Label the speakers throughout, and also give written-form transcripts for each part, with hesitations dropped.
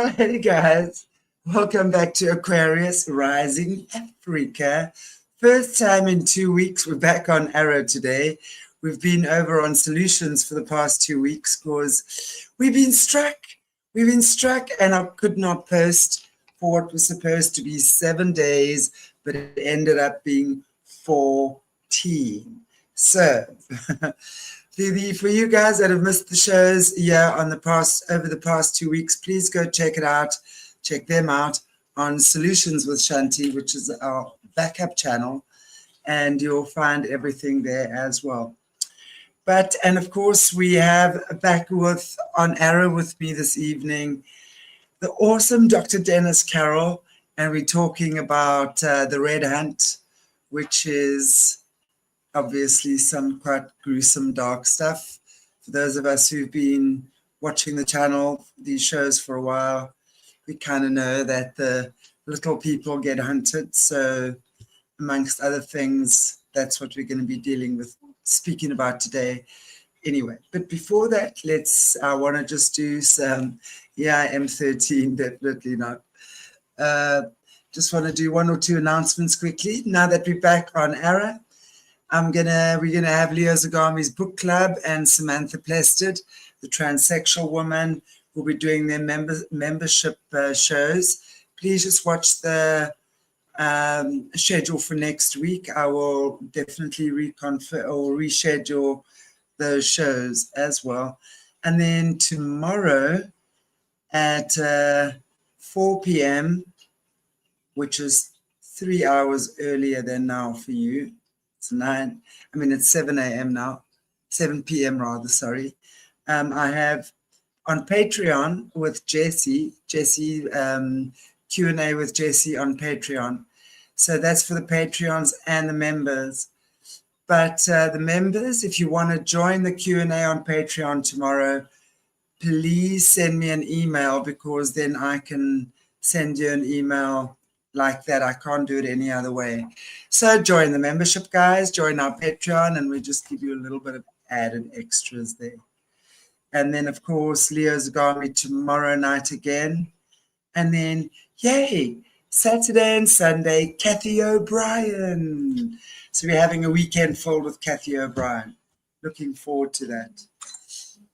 Speaker 1: Well, hey guys, welcome back to Aquarius Rising Africa. First time in 2 weeks, we're back on Arrow today. We've been over on solutions for the past 2 weeks because we've been struck. And I could not post for what was supposed to be 7 days, but it ended up being 14. So, for you guys that have missed the shows over the past 2 weeks, please go check them out on Solutions with Shanti, which is our backup channel, and you'll find everything there as well. And of course, we have back on Arrow with me this evening, the awesome Dr. Dennis Carroll, and we're talking about the Red Hunt, which is obviously some quite gruesome, dark stuff. For those of us who've been watching the channel, these shows for a while, we kind of know that the little people get hunted. So amongst other things, that's what we're going to be speaking about today. Anyway, but before that, I want to just do some, I am 13, definitely not. Just want to do one or two announcements quickly. Now that we're back on Arrow, we're gonna have Leo Zagami's book club and Samantha Plested, the transsexual woman, will be doing their membership shows. Please just watch the schedule for next week. I will definitely reschedule those shows as well. And then tomorrow at 4 p.m., which is 3 hours earlier than now for you. It's 7 a.m. now, 7 p.m. rather, sorry. I have on Patreon with Jessie, Q&A with Jessie on Patreon. So that's for the Patreons and the members. But the members, if you want to join the Q&A on Patreon tomorrow, please send me an email, because then I can send you an email like that. I can't do it any other way. So join the membership, guys. Join our Patreon, and we just give you a little bit of added extras there. And then, of course, Leo Zagami tomorrow night again. And then, yay, Saturday and Sunday, Kathy O'Brien. So we're having a weekend filled with Kathy O'Brien. Looking forward to that.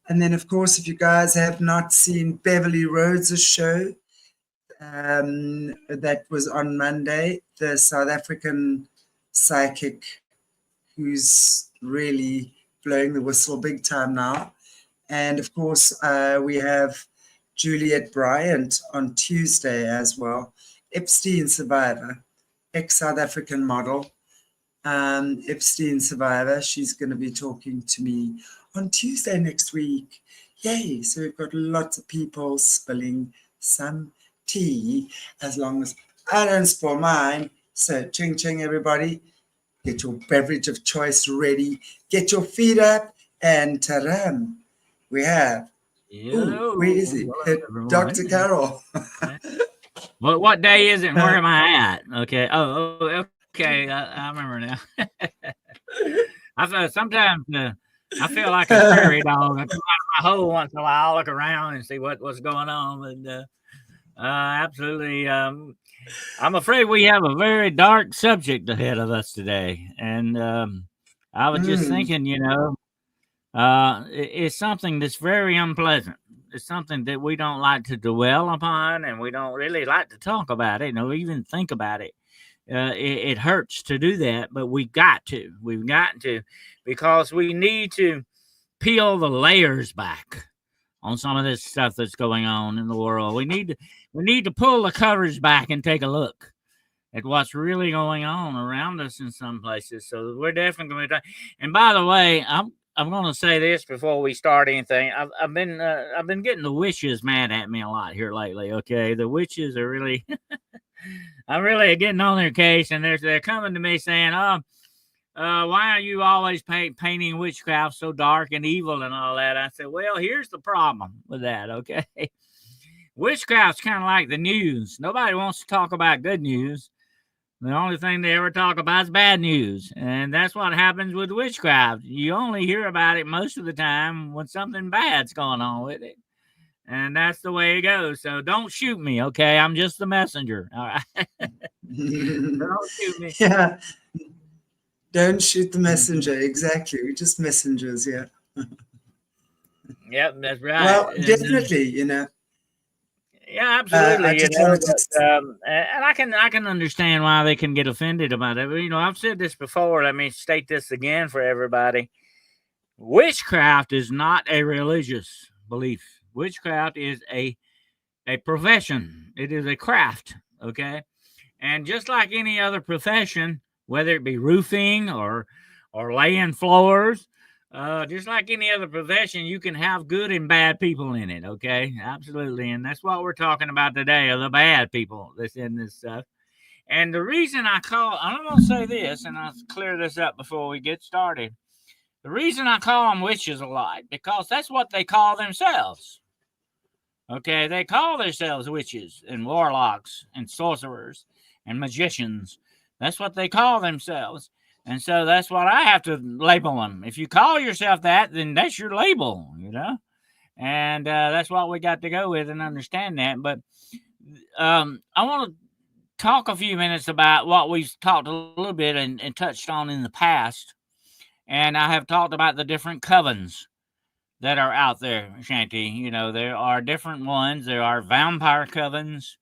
Speaker 1: And then, of course, if you guys have not seen Beverly Rhodes' show, that was on Monday, the South African psychic who's really blowing the whistle big time now. And of course, we have Juliet Bryant on Tuesday as well, Epstein survivor, ex-South African model, Epstein survivor. She's going to be talking to me on Tuesday next week. Yay! So we've got lots of people spilling some tea, as long as I don't spoil mine. So ching ching, everybody, get your beverage of choice ready, get your feet up, and taram, we have where is it? Dr. Carroll.
Speaker 2: Well, what day is it and where am I at? Okay. Okay. I remember now. Sometimes I feel like a prairie dog. I come out of my hole once in a while, look around and see what's going on. But absolutely. I'm afraid we have a very dark subject ahead of us today. And I was just thinking, it's something that's very unpleasant. It's something that we don't like to dwell upon, and we don't really like to talk about it, even think about it. It hurts to do that, but we've got to, because we need to peel the layers back on some of this stuff that's going on in the world. We need to pull the covers back and take a look at what's really going on around us in some places. So we're definitely going to. And by the way, I'm going to say this before we start anything. I've been getting the witches mad at me a lot here lately. Okay, the witches are really, I'm really getting on their case, and they're coming to me saying, why are you always painting witchcraft so dark and evil and all that? I said, well, here's the problem with that, okay? Witchcraft's kind of like the news. Nobody wants to talk about good news. The only thing they ever talk about is bad news. And that's what happens with witchcraft. You only hear about it most of the time when something bad's going on with it. And that's the way it goes. So don't shoot me, okay? I'm just the messenger. All right. Don't shoot me.
Speaker 1: Yeah. Don't shoot the messenger. Exactly. We're just messengers. Yeah.
Speaker 2: Yep, that's right.
Speaker 1: Well, definitely,
Speaker 2: Yeah,
Speaker 1: I
Speaker 2: absolutely.
Speaker 1: just wanted to.
Speaker 2: And I can understand why they can get offended about it. But, I've said this before. Let me state this again for everybody. Witchcraft is not a religious belief. Witchcraft is a profession. It is a craft. Okay, and just like any other profession, whether it be roofing or laying floors, just like any other profession, you can have good and bad people in it. Okay, absolutely, and that's what we're talking about today: are the bad people that's in this stuff. And the reason I'm going to say this, and I'll clear this up before we get started. The reason I call them witches a lot, because that's what they call themselves. Okay, they call themselves witches and warlocks and sorcerers and magicians. That's what they call themselves. And so that's what I have to label them. If you call yourself that, then that's your label, And that's what we got to go with and understand that. But I want to talk a few minutes about what we've talked a little bit and touched on in the past. And I have talked about the different covens that are out there, Shanty. There are different ones. There are vampire covens.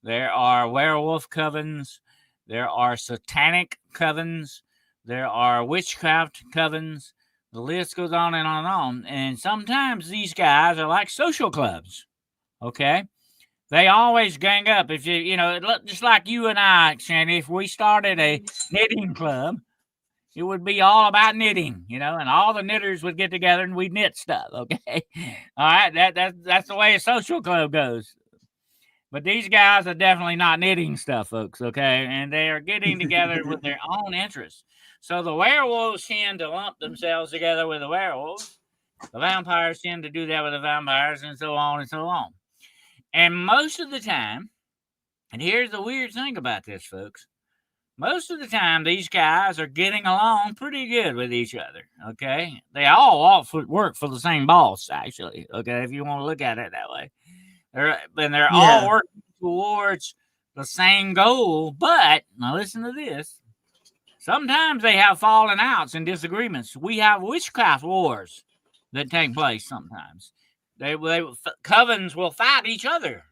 Speaker 2: There are werewolf covens. There are satanic covens. There are witchcraft covens. The list goes on and on and on. And sometimes these guys are like social clubs. Okay? They always gang up. If just like you and I, Shanty, if we started a knitting club, it would be all about knitting, and all the knitters would get together and we'd knit stuff. Okay, all right. That's the way a social club goes. But these guys are definitely not knitting stuff, folks. Okay, and they are getting together with their own interests. So the werewolves tend to lump themselves together with the werewolves. The vampires tend to do that with the vampires, and so on and so on. And most of the time, and here's the weird thing about this, folks. Most of the time, these guys are getting along pretty good with each other, okay? They all work for the same boss, actually, okay, if you want to look at it that way. They're all working towards the same goal, but, now listen to this, sometimes they have falling outs and disagreements. We have witchcraft wars that take place sometimes. Covens will fight each other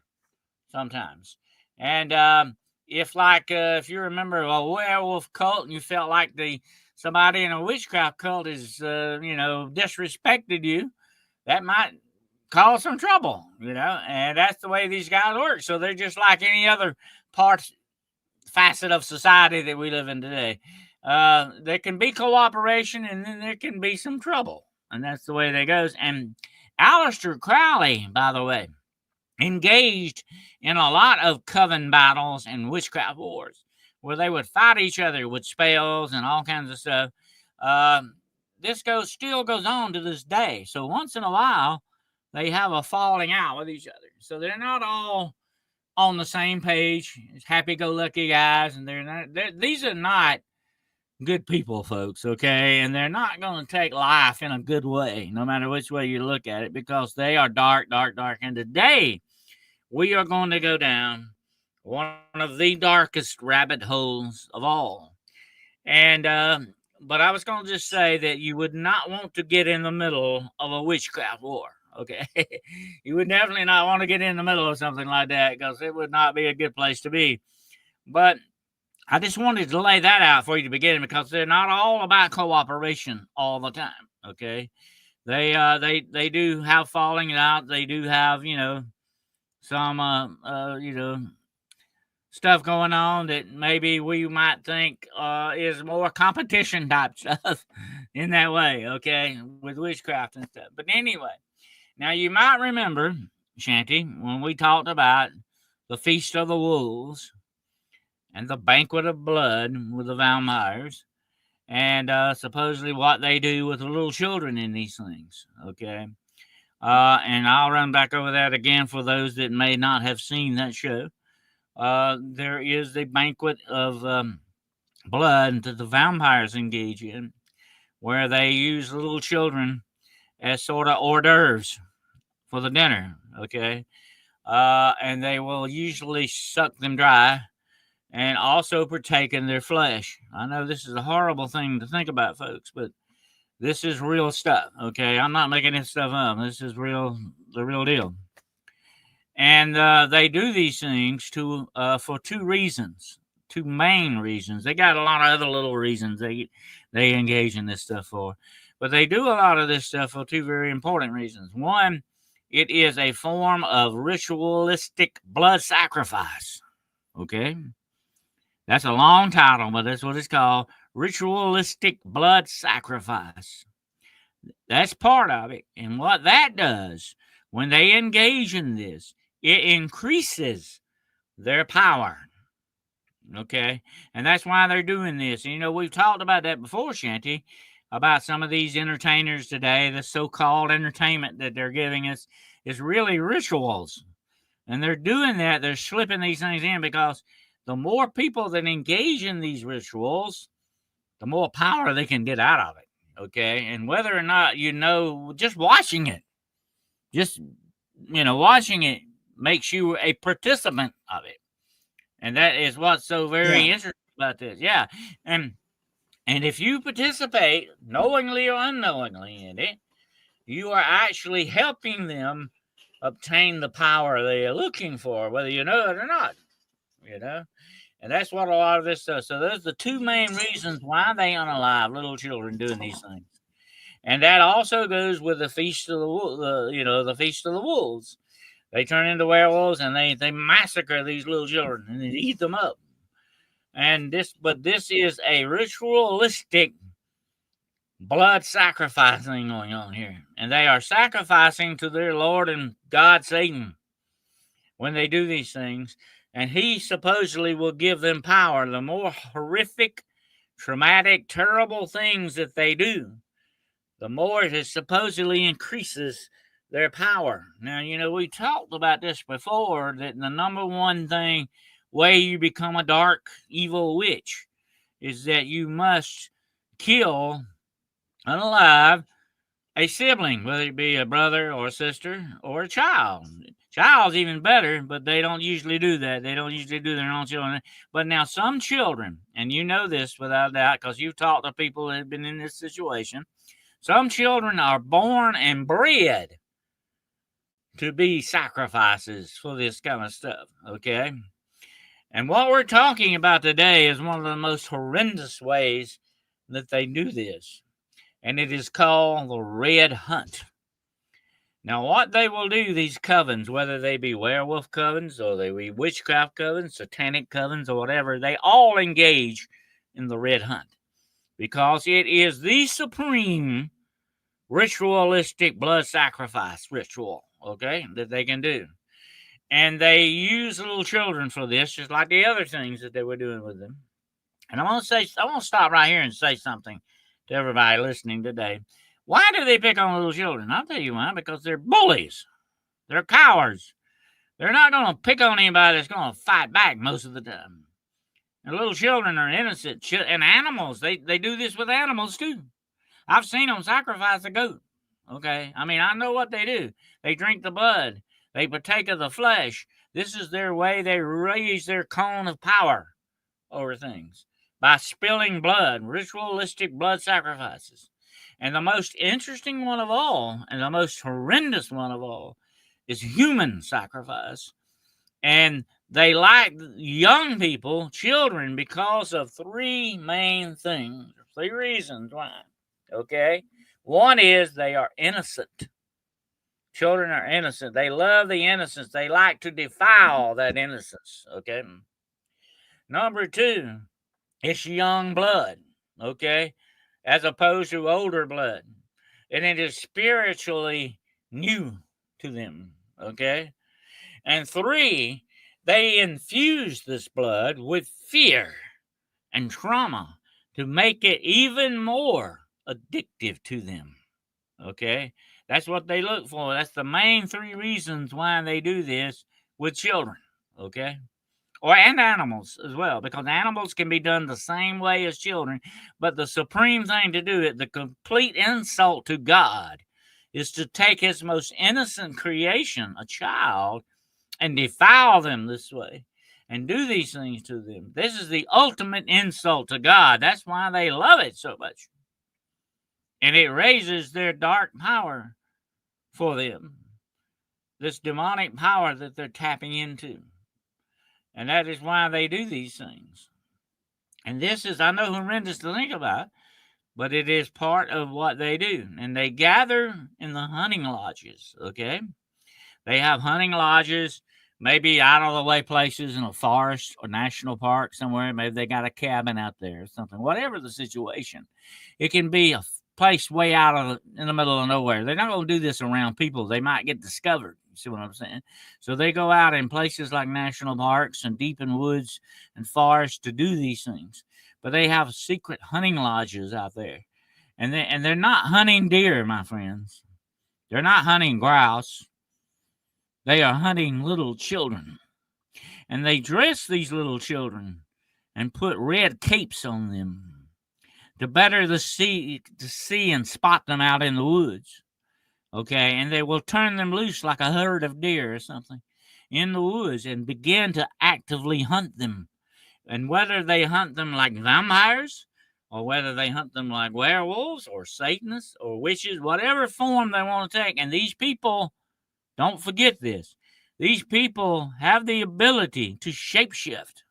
Speaker 2: sometimes. And, if you remember a werewolf cult and you felt like somebody in a witchcraft cult is, disrespected you, that might cause some trouble, and that's the way these guys work. So they're just like any other facet of society that we live in today. There can be cooperation and then there can be some trouble, and that's the way that goes. And Aleister Crowley, by the way, engaged in a lot of coven battles and witchcraft wars where they would fight each other with spells and all kinds of stuff. This still goes on to this day. So once in a while, they have a falling out with each other. So they're not all on the same page. It's happy-go-lucky guys, and these are not good people, folks, okay? And they're not going to take life in a good way, no matter which way you look at it, because they are dark, dark, dark. And today, we are going to go down one of the darkest rabbit holes of all. And, but I was going to just say that you would not want to get in the middle of a witchcraft war, okay? You would definitely not want to get in the middle of something like that, because it would not be a good place to be. But I just wanted to lay that out for you to begin, because they're not all about cooperation all the time, okay? They do have falling out. They do have, some, stuff going on that maybe we might think is more competition type stuff in that way, okay, with witchcraft and stuff. But anyway, now you might remember, Shanty, when we talked about the Feast of the Wolves and the Banquet of Blood with the vampires, and supposedly what they do with the little children in these things, okay? And I'll run back over that again for those that may not have seen that show. There is the Banquet of Blood that the vampires engage in, where they use little children as sort of hors d'oeuvres for the dinner, okay? And they will usually suck them dry and also partake in their flesh. I know this is a horrible thing to think about, folks, but this is real stuff, okay? I'm not making this stuff up. This is real, the real deal. And they do these things for two reasons, two main reasons. They got a lot of other little reasons they engage in this stuff for, but they do a lot of this stuff for two very important reasons. One, it is a form of ritualistic blood sacrifice. Okay, that's a long title, but that's what it's called: ritualistic blood sacrifice. That's part of it, and what that does when they engage in this, it increases their power. Okay. And that's why they're doing this. And, we've talked about that before, Shanty, about some of these entertainers today, the so-called entertainment that they're giving us is really rituals. And they're doing that. They're slipping these things in because the more people that engage in these rituals, the more power they can get out of it. Okay. And whether or not, just watching it, watching it makes you a participant of it. And that is what's so very interesting about this. Yeah. And if you participate knowingly or unknowingly in it, you are actually helping them obtain the power they are looking for, whether you know it or not. And that's what a lot of this does. So those are the two main reasons why they unalive little children doing these things. And that also goes with the feast of the feast of the wolves. They turn into werewolves and they massacre these little children and they eat them up. But this is a ritualistic blood sacrifice thing going on here. And they are sacrificing to their Lord and God Satan when they do these things. And he supposedly will give them power. The more horrific, traumatic, terrible things that they do, the more it supposedly increases their power. Now, we talked about this before, that the number one way you become a dark, evil witch is that you must kill, unalive, a sibling, whether it be a brother or a sister or a child. Child's even better, but they don't usually do that. They don't usually do their own children. But now some children, and you know this without a doubt because you've talked to people that have been in this situation, some children are born and bred to be sacrifices for this kind of stuff, okay? And what we're talking about today is one of the most horrendous ways that they do this, and it is called the Red Hunt. Now, what they will do, these covens, whether they be werewolf covens or they be witchcraft covens, satanic covens, or whatever, they all engage in the Red Hunt because it is the supreme ritualistic blood sacrifice ritual, okay, that they can do. And they use little children for this, just like the other things that they were doing with them. And I want to stop right here and say something to everybody listening today. Why do they pick on little children? I'll tell you why. Because they're bullies. They're cowards. They're not going to pick on anybody that's going to fight back most of the time. And little children are innocent. And animals, they do this with animals too. I've seen them sacrifice a goat. Okay? I mean, I know what they do. They drink the blood. They partake of the flesh. This is their way they raise their cone of power over things. By spilling blood, ritualistic blood sacrifices. And the most interesting one of all, and the most horrendous one of all, is human sacrifice. And they like young people, children, because of three main things, three reasons why. Okay? One is they are innocent. Children are innocent. They love the innocence. They like to defile that innocence. Okay? Number two, it's young blood. Okay? As opposed to older blood. And it is spiritually new to them. Okay? And three, they infuse this blood with fear and trauma to make it even more addictive to them. Okay? That's what they look for. That's the main three reasons why they do this with children. Okay? And animals as well, because animals can be done the same way as children. But the supreme thing to do it, the complete insult to God, is to take his most innocent creation, a child, and defile them this way and do these things to them. This is the ultimate insult to God. That's why they love it so much. And it raises their dark power for them, this demonic power that they're tapping into. And that is why they do these things. And this is, I know, horrendous to think about, but it is part of what they do. And they gather in the hunting lodges, okay? They have hunting lodges, maybe out of the way places in a forest or national park somewhere. Maybe they got a cabin out there or something. Whatever the situation, it can be a place way out in the middle of nowhere. They're not going to do this around people. They might get discovered. You see what I'm saying? So they go out in places like national parks and deep in woods and forests to do these things. But they have secret hunting lodges out there. And they're not hunting deer, my friends. They're not hunting grouse. They are hunting little children. And they dress these little children and put red capes on them to better see and spot them out in the woods. Okay, and they will turn them loose like a herd of deer or something in the woods and begin to actively hunt them. And whether they hunt them like vampires or whether they hunt them like werewolves or Satanists or witches, whatever form they want to take. And these people, don't forget this, these people have the ability to shapeshift.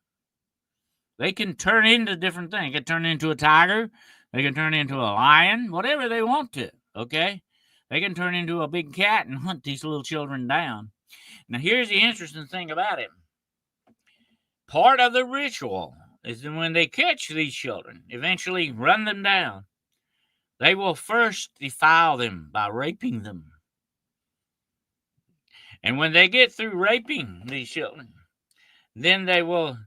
Speaker 2: They can turn into different things. They can turn into a tiger. They can turn into a lion, whatever they want to, okay? They can turn into a big cat and hunt these little children down. Now, here's the interesting thing about it. Part of the ritual is that when they catch these children, eventually run them down, they will first defile them by raping them. And when they get through raping these children, then they will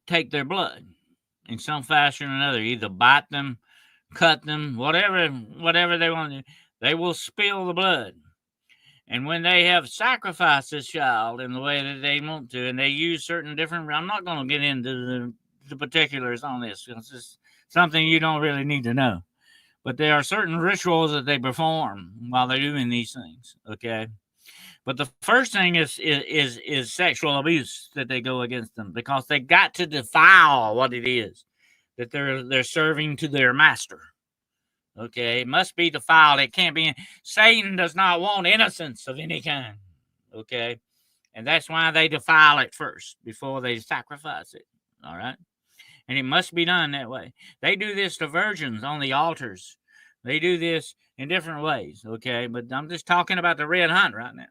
Speaker 2: take their blood in some fashion or another, either bite them, cut them, whatever they want to do. They will spill the blood. And when they have sacrificed this child in the way that they want to, and they use certain different, I'm not going to get into the particulars on this. It's just something you don't really need to know. But there are certain rituals that they perform while they're doing these things, okay? But the first thing is sexual abuse that they go against them, because they got to defile what it is that they're serving to their master. Okay, it must be defiled. It can't be. Satan does not want innocence of any kind. Okay, and that's why they defile it first before they sacrifice it. All right, and it must be done that way. They do this to virgins on the altars. They do this in different ways. Okay, but I'm just talking about the red hunt right now.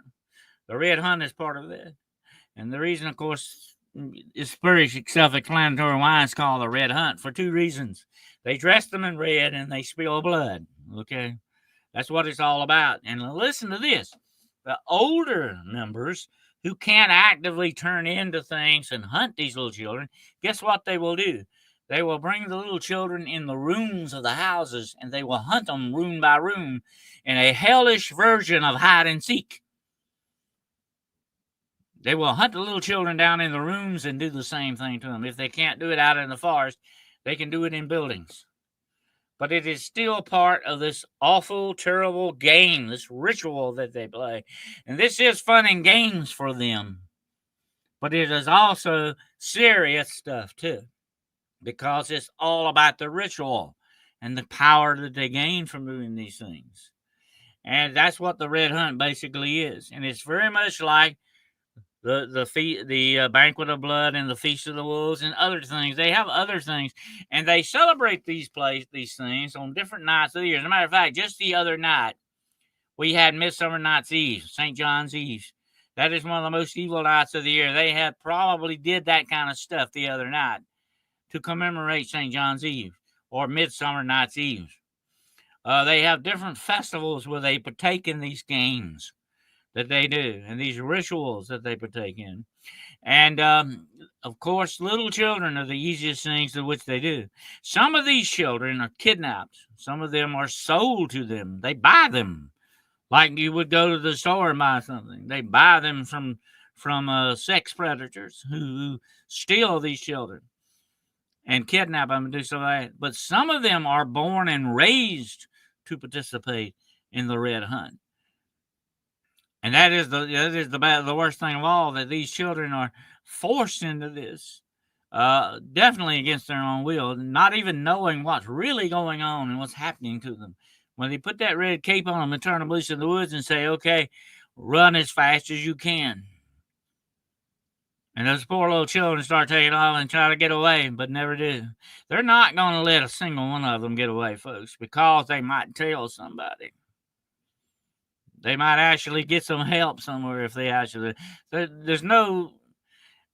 Speaker 2: The red hunt is part of that, and the reason, of course, is very self-explanatory why it's called the red hunt for two reasons. They dress them in red and they spill blood. Okay, that's what it's all about. And listen to this: the older members who can't actively turn into things and hunt these little children, guess what they will do? They will bring the little children in the rooms of the houses and they will hunt them room by room in a hellish version of hide and seek. They will hunt the little children down in the rooms and do the same thing to them. If they can't do it out in the forest, they can do it in buildings. But it is still part of this awful, terrible game, this ritual that they play. And this is fun and games for them. But it is also serious stuff, too. Because it's all about the ritual and the power that they gain from doing these things. And that's what the red hunt basically is. And it's very much like the banquet of blood and the feast of the wolves and other things. They have other things, and they celebrate these things on different nights of the year. As a matter of fact, just the other night, we had Midsummer Night's Eve, St. John's Eve. That is one of the most evil nights of the year. They had probably did that kind of stuff the other night to commemorate St. John's Eve or Midsummer Night's Eve. They have different festivals where they partake in these games that they do, and these rituals that they partake in. And, of course, little children are the easiest things to which they do. Some of these children are kidnapped. Some of them are sold to them. They buy them like you would go to the store and buy something. They buy them from sex predators who steal these children and kidnap them and do something like that. But some of them are born and raised to participate in the red hunt. And that is the worst thing of all, that these children are forced into this, definitely against their own will, not even knowing what's really going on and what's happening to them. When they put that red cape on them and turn them loose in the woods and say, okay, run as fast as you can. And those poor little children start taking off and try to get away, but never do. They're not going to let a single one of them get away, folks, because they might tell somebody. They might actually get some help somewhere if they actually... There's no...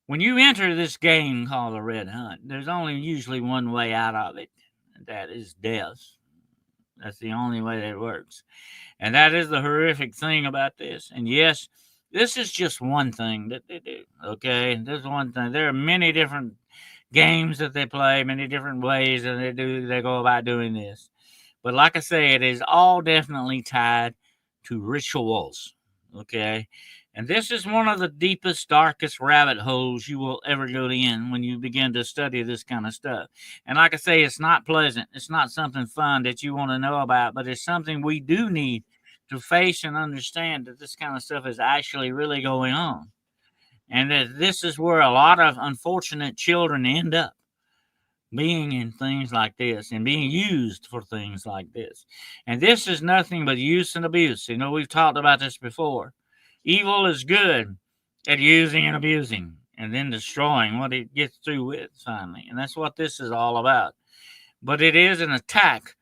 Speaker 2: When you enter this game called the Red Hunt, there's only usually one way out of it, and that is death. That's the only way that it works. And that is the horrific thing about this. And yes, this is just one thing that they do, okay? There's one thing. There are many different games that they play, many different ways that they go about doing this. But like I say, it is all definitely tied to rituals, okay? And this is one of the deepest, darkest rabbit holes you will ever go in when you begin to study this kind of stuff. And like I say, it's not pleasant. It's not something fun that you want to know about, but it's something we do need to face and understand, that this kind of stuff is actually really going on. And that this is where a lot of unfortunate children end up, being in things like this and being used for things like this. And this is nothing but use and abuse. You know, we've talked about this before. Evil is good at using and abusing and then destroying what it gets through with finally. And that's what this is all about. But it is an attack,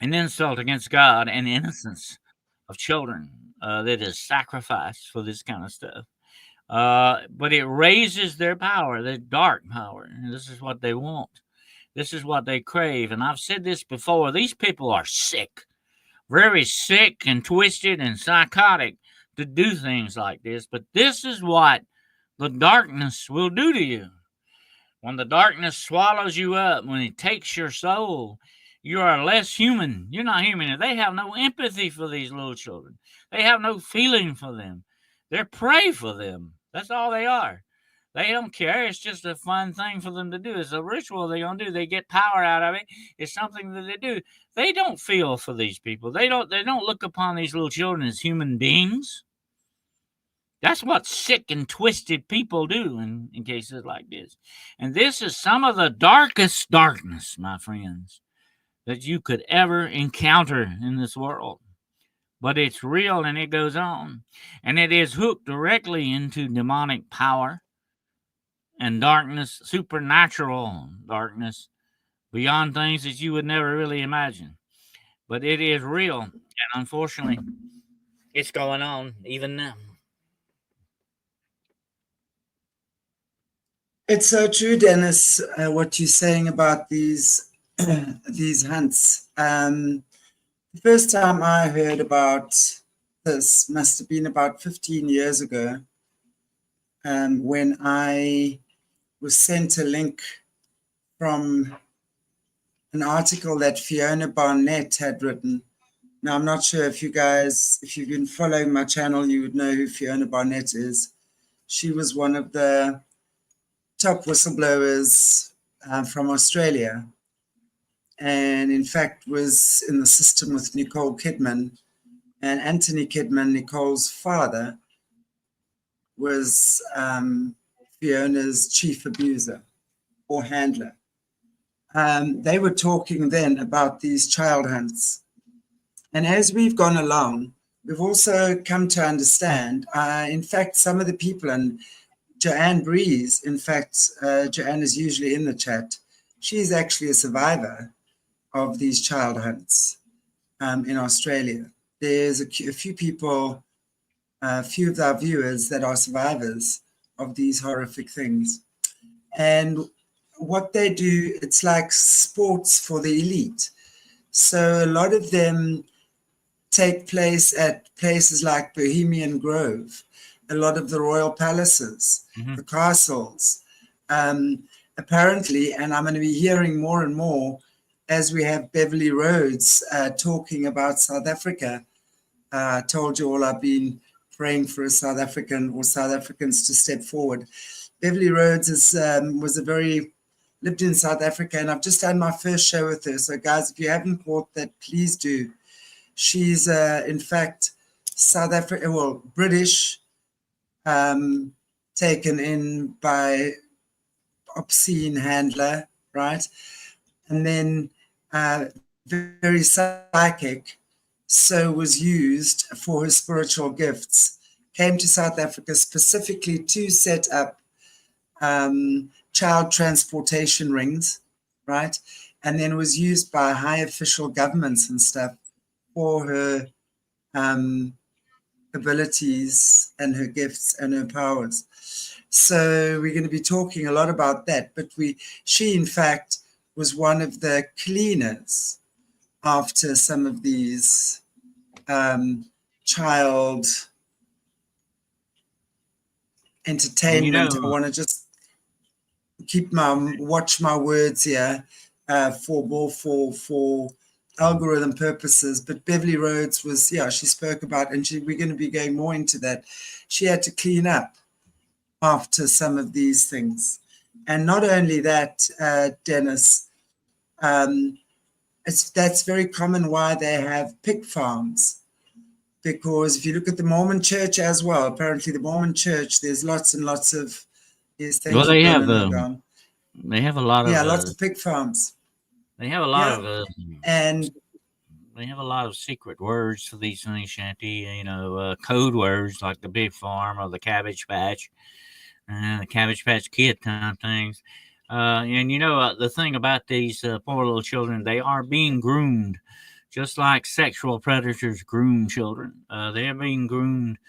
Speaker 2: an insult against God and innocence of children that is sacrificed for this kind of stuff. But it raises their power, their dark power. And this is what they want. This is what they crave. And I've said this before. These people are sick, very sick and twisted and psychotic to do things like this. But this is what the darkness will do to you. When the darkness swallows you up, when it takes your soul, you are less human. You're not human. They have no empathy for these little children. They have no feeling for them. They're prey for them. That's all they are. They don't care. It's just a fun thing for them to do. It's a ritual they're going to do. They get power out of it. It's something that they do. They don't feel for these people. They don't look upon these little children as human beings. That's what sick and twisted people do in cases like this. And this is some of the darkest darkness, my friends, that you could ever encounter in this world. But it's real and it goes on. And it is hooked directly into demonic power and darkness, supernatural darkness, beyond things that you would never really imagine. But it is real. And unfortunately, it's going on even now.
Speaker 1: It's so true, Dennis, what you're saying about these hunts. The first time I heard about this must have been about 15 years ago, when I was sent a link from an article that Fiona Barnett had written. Now, I'm not sure if you've been following my channel, you would know who Fiona Barnett is. She was one of the top whistleblowers from Australia, and in fact was in the system with Nicole Kidman. And Anthony Kidman, Nicole's father, was Fiona's chief abuser or handler. They were talking then about these child hunts. And as we've gone along, we've also come to understand, in fact, some of the people, and Joanne Breeze, in fact, Joanne is usually in the chat. She's actually a survivor of these child hunts in Australia. There's a few people, a few of our viewers that are survivors of these horrific things. And what they do, it's like sports for the elite. So a lot of them take place at places like Bohemian Grove, a lot of the royal palaces, the castles. Apparently, and I'm going to be hearing more and more as we have Beverly Rhodes talking about South Africa. I told you all I've been praying for a South African or South Africans to step forward. Beverly Rhodes lived in South Africa, and I've just had my first show with her. So guys, if you haven't caught that, please do. She's, in fact, South African, well, British, taken in by obscene handler, right? And then very psychic, so was used for her spiritual gifts. Came to South Africa specifically to set up child transportation rings, right? And then was used by high official governments and stuff for her abilities and her gifts and her powers. So we're going to be talking a lot about that. But she, in fact, was one of the cleaners after some of these child entertainment. I want to just watch my words here for algorithm purposes. But Beverly Rhodes was, she spoke about, and we're going to be going more into that. She had to clean up after some of these things. And not only that, Dennis, that's very common why they have pig farms. Because if you look at the Mormon church as well, apparently the Mormon church, there's lots and lots of,
Speaker 2: well, they have a lot of
Speaker 1: lots of pig farms.
Speaker 2: They have a lot of
Speaker 1: and
Speaker 2: they have a lot of secret words for these things, Shanty. Code words like the big farm or the Cabbage Patch, the Cabbage Patch Kid kind of things. And the thing about these poor little children, they are being groomed, just like sexual predators groom children. They are being groomed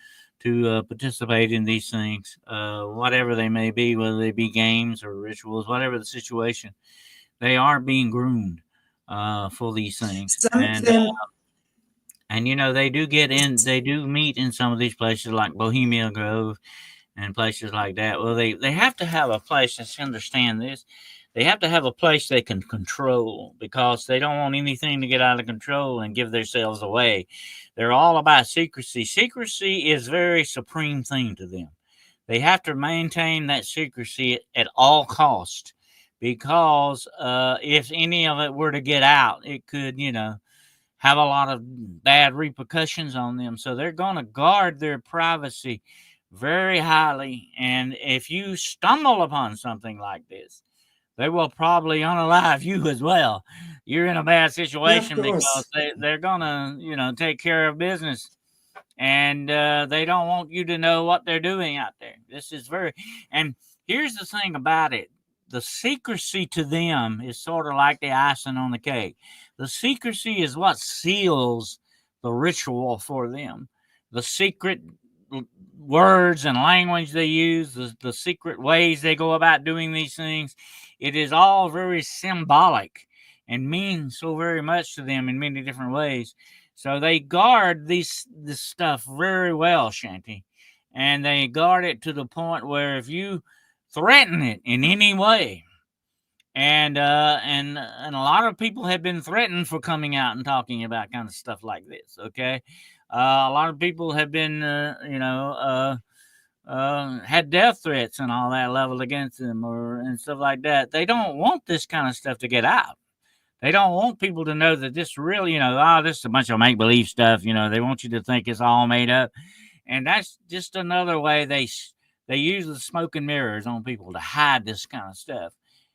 Speaker 2: to participate in these things, whatever they may be, whether they be games or rituals, whatever the situation. They are being groomed for these things. And they do meet in some of these places like Bohemia Grove and places like that. Well, they have to have a place, let's understand this. They have to have a place they can control because they don't want anything to get out of control and give themselves away. They're all about secrecy. Secrecy is a very supreme thing to them. They have to maintain that secrecy at all cost because if any of it were to get out, it could, have a lot of bad repercussions on them. So they're going to guard their privacy very highly. And if you stumble upon something like this, they will probably unalive you as well. You're in a bad situation because they're going to, take care of business. And they don't want you to know what they're doing out there. And here's the thing about it. The secrecy to them is sort of like the icing on the cake. The secrecy is what seals the ritual for them. The secret words and language they use, the secret ways they go about doing these things, it is all very symbolic and means so very much to them in many different ways. So they guard this stuff very well, Shanty. And they guard it to the point where if you threaten it in any way, and a lot of people have been threatened for coming out and talking about kind of stuff like this, okay? A lot of people have been, had death threats and all that leveled against them and stuff like that. They don't want this kind of stuff to get out. They don't want people to know that this really, this is a bunch of make-believe stuff. They want you to think it's all made up. And that's just another way they use the smoke and mirrors on people to hide this kind of stuff.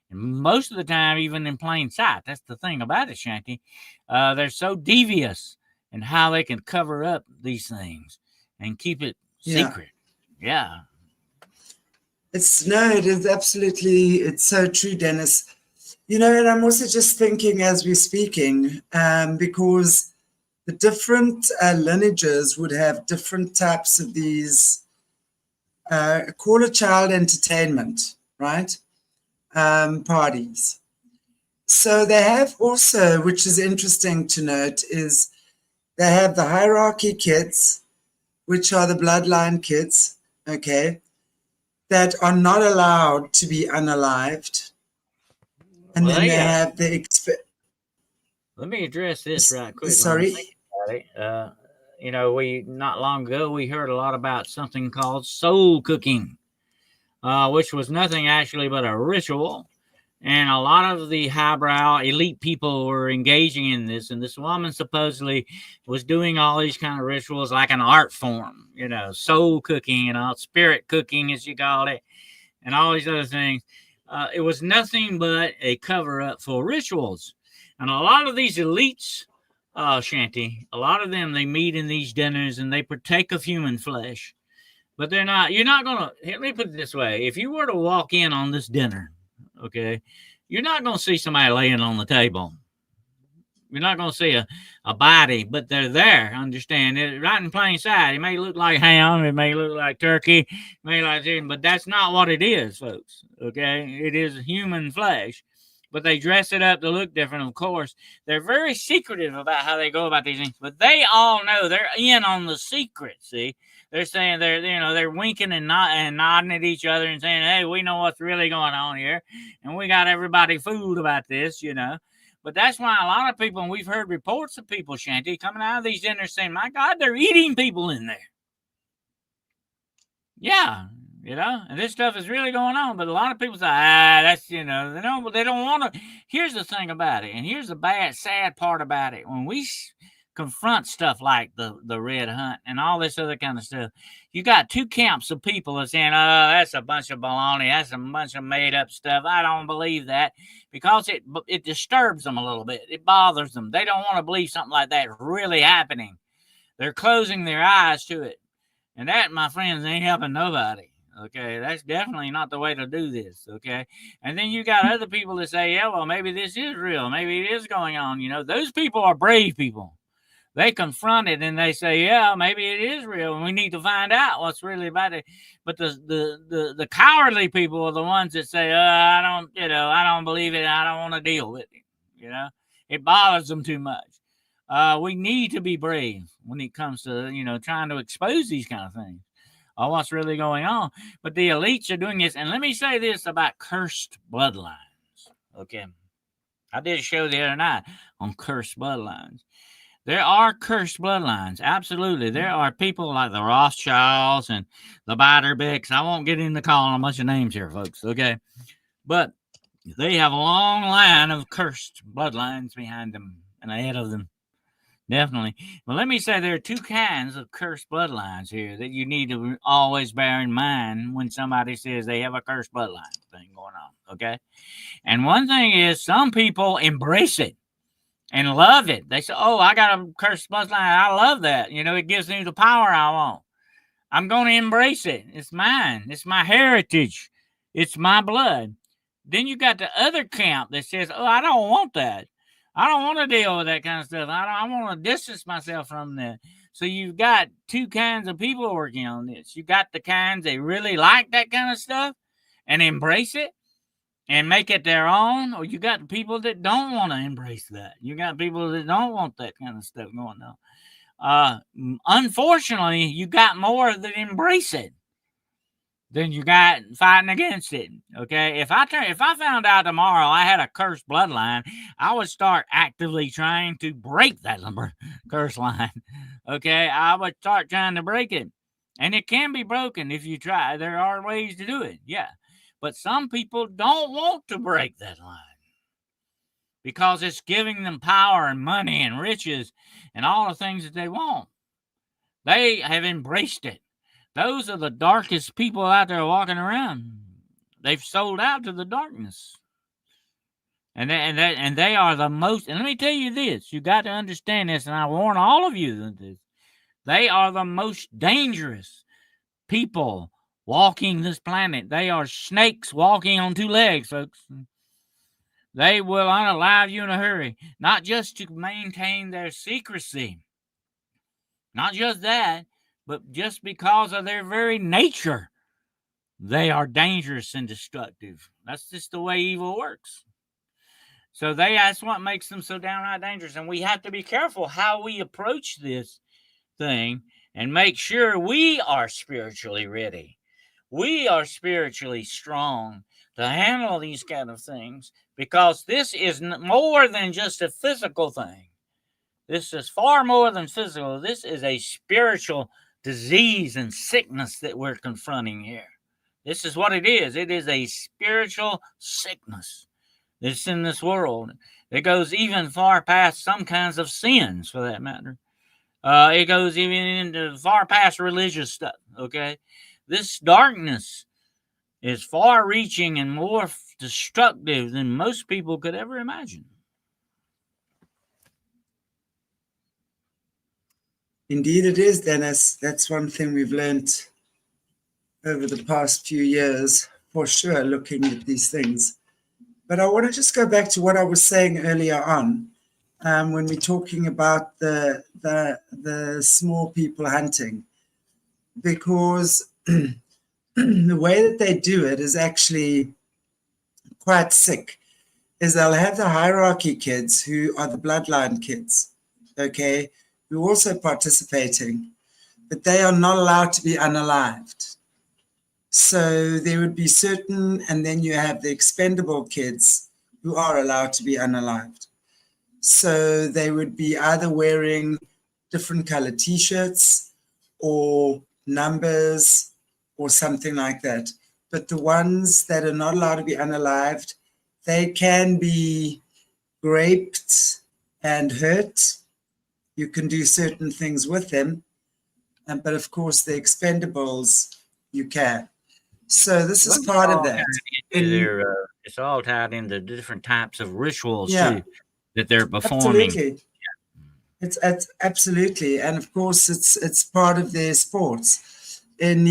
Speaker 2: And most of the time, even in plain sight. That's the thing about it, Shanty. They're so devious in how they can cover up these things and keep it secret. Yeah.
Speaker 1: It is absolutely, it's so true, Dennis. And I'm also just thinking as we're speaking, because the different lineages would have different types of these, call it child entertainment, right? Parties. So they have also, which is interesting to note, is they have the hierarchy kids, which are the bloodline kids, okay, that are not allowed to be unalived. And then they have the...
Speaker 2: Let me address this right quick.
Speaker 1: Sorry.
Speaker 2: We not long ago, we heard a lot about something called soul cooking, which was nothing actually but a ritual And a lot of the highbrow elite people were engaging in this. And this woman supposedly was doing all these kind of rituals like an art form, you know, soul cooking and all, spirit cooking, as you call it, and all these other things. It was nothing but a cover up for rituals. And a lot of these elites, Shanty, a lot of them, they meet in these dinners and they partake of human flesh. But they're not, you're not going to, let me put it this way. If you were to walk in on this dinner, okay, you're not going to see somebody laying on the table. You're not going to see a body, but they're there. Understand it right in plain sight. It may look like ham, it may look like turkey, it may like chicken, but that's not what it is, folks. Okay, it is human flesh, but they dress it up to look different. Of course, they're very secretive about how they go about these things, but they all know they're in on the secret. See, they're saying they're winking and nodding at each other and saying, "Hey, we know what's really going on here, and we got everybody fooled about this," you know. But that's why a lot of people, and we've heard reports of people, Shanty, coming out of these dinners saying, "My God, they're eating people in there." Yeah, you know, and this stuff is really going on. But a lot of people say, that's, you know, they don't want to. Here's the thing about it, and here's the sad part about it. When we confront stuff like the red hunt and all this other kind of stuff, you got two camps of people that saying, "Oh, that's a bunch of baloney. That's a bunch of made up stuff. I don't believe that," because it disturbs them a little bit. It bothers them. They don't want to believe something like that really happening. They're closing their eyes to it. And that, my friends, ain't helping nobody. Okay, that's definitely not the way to do this. Okay, and then you got other people that say, "Yeah, well, maybe this is real. Maybe it is going on." You know, those people are brave people. They confront it and they say, "Yeah, maybe it is real, and we need to find out what's really about it." But the cowardly people are the ones that say, I don't believe it. I don't want to deal with it." You know, it bothers them too much. We need to be brave when it comes to, trying to expose these kind of things or what's really going on. But the elites are doing this. And let me say this about cursed bloodlines. Okay. I did a show the other night on cursed bloodlines. There are cursed bloodlines. Absolutely. There are people like the Rothschilds and the Biderbecks. I won't get into calling a bunch of names here, folks. Okay. But they have a long line of cursed bloodlines behind them and ahead of them. Definitely. Well, let me say there are two kinds of cursed bloodlines here that you need to always bear in mind when somebody says they have a cursed bloodline thing going on. Okay. And one thing is, some people embrace it and love it. They say, "Oh, I got a cursed bloodline. I love that. It gives me the power I want. I'm going to embrace it. It's mine. It's my heritage. It's my blood." Then you got the other camp that says, "Oh, I don't want that. I don't want to deal with that kind of stuff. I want to distance myself from that." So you've got two kinds of people working on this. You got the kinds that really like that kind of stuff and embrace it and make it their own, or you got the people that don't want to embrace that. You got people that don't want that kind of stuff going on. Unfortunately, you got more that embrace it than you got fighting against it. Okay, if I found out tomorrow I had a cursed bloodline, I would start actively trying to break that cursed line. Okay, I would start trying to break it, and it can be broken if you try. There are ways to do it, yeah, but some people don't want to break that line because it's giving them power and money and riches and all the things that they want. They have embraced it. Those are the darkest people out there walking around. They've sold out to the darkness. And they are the most, and let me tell you this, you got to understand this, and I warn all of you that this, they are the most dangerous people walking this planet. They are snakes walking on two legs, folks. They will unalive you in a hurry, not just to maintain their secrecy, not just that, but just because of their very nature, they are dangerous and destructive. That's just the way evil works. So that's what makes them so downright dangerous. And we have to be careful how we approach this thing and make sure we are spiritually ready. We are spiritually strong to handle these kind of things, because this is more than just a physical thing. This is far more than physical. This is a spiritual disease and sickness that we're confronting here. This is what it is. It is a spiritual sickness. that's in this world. It goes even far past some kinds of sins, for that matter. It goes even into far past religious stuff. Okay, this darkness is far-reaching and more destructive than most people could ever imagine.
Speaker 1: Indeed, it is, Dennis. That's one thing we've learned over the past few years, for sure, looking at these things. But I want to just go back to what I was saying earlier on, when we're talking about the small people hunting, because the way that they do it is actually quite sick. Is they'll have the hierarchy kids who are the bloodline kids, okay, who are also participating, but they are not allowed to be unalived. So there would be certain, and then you have the expendable kids who are allowed to be unalived. So they would be either wearing different colored t-shirts or numbers or something like that. But the ones that are not allowed to be unalived, they can be raped and hurt. You can do certain things with them. But of course, the expendables, you can. So this is part of that.
Speaker 2: It's all tied into different types of rituals too that they're performing.
Speaker 1: Absolutely. It's absolutely, and of course, it's part of their sports. And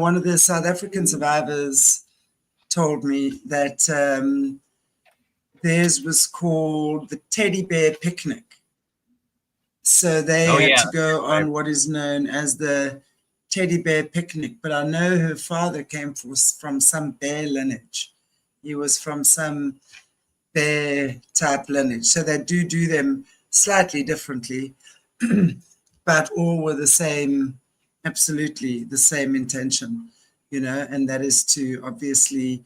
Speaker 1: one of the South African survivors told me that theirs was called the teddy bear picnic. So they had to go on what is known as the teddy bear picnic. But I know her father came from some bear lineage. He was from some bear type lineage. So they do them slightly differently, but all with the same, absolutely the same intention, and that is to obviously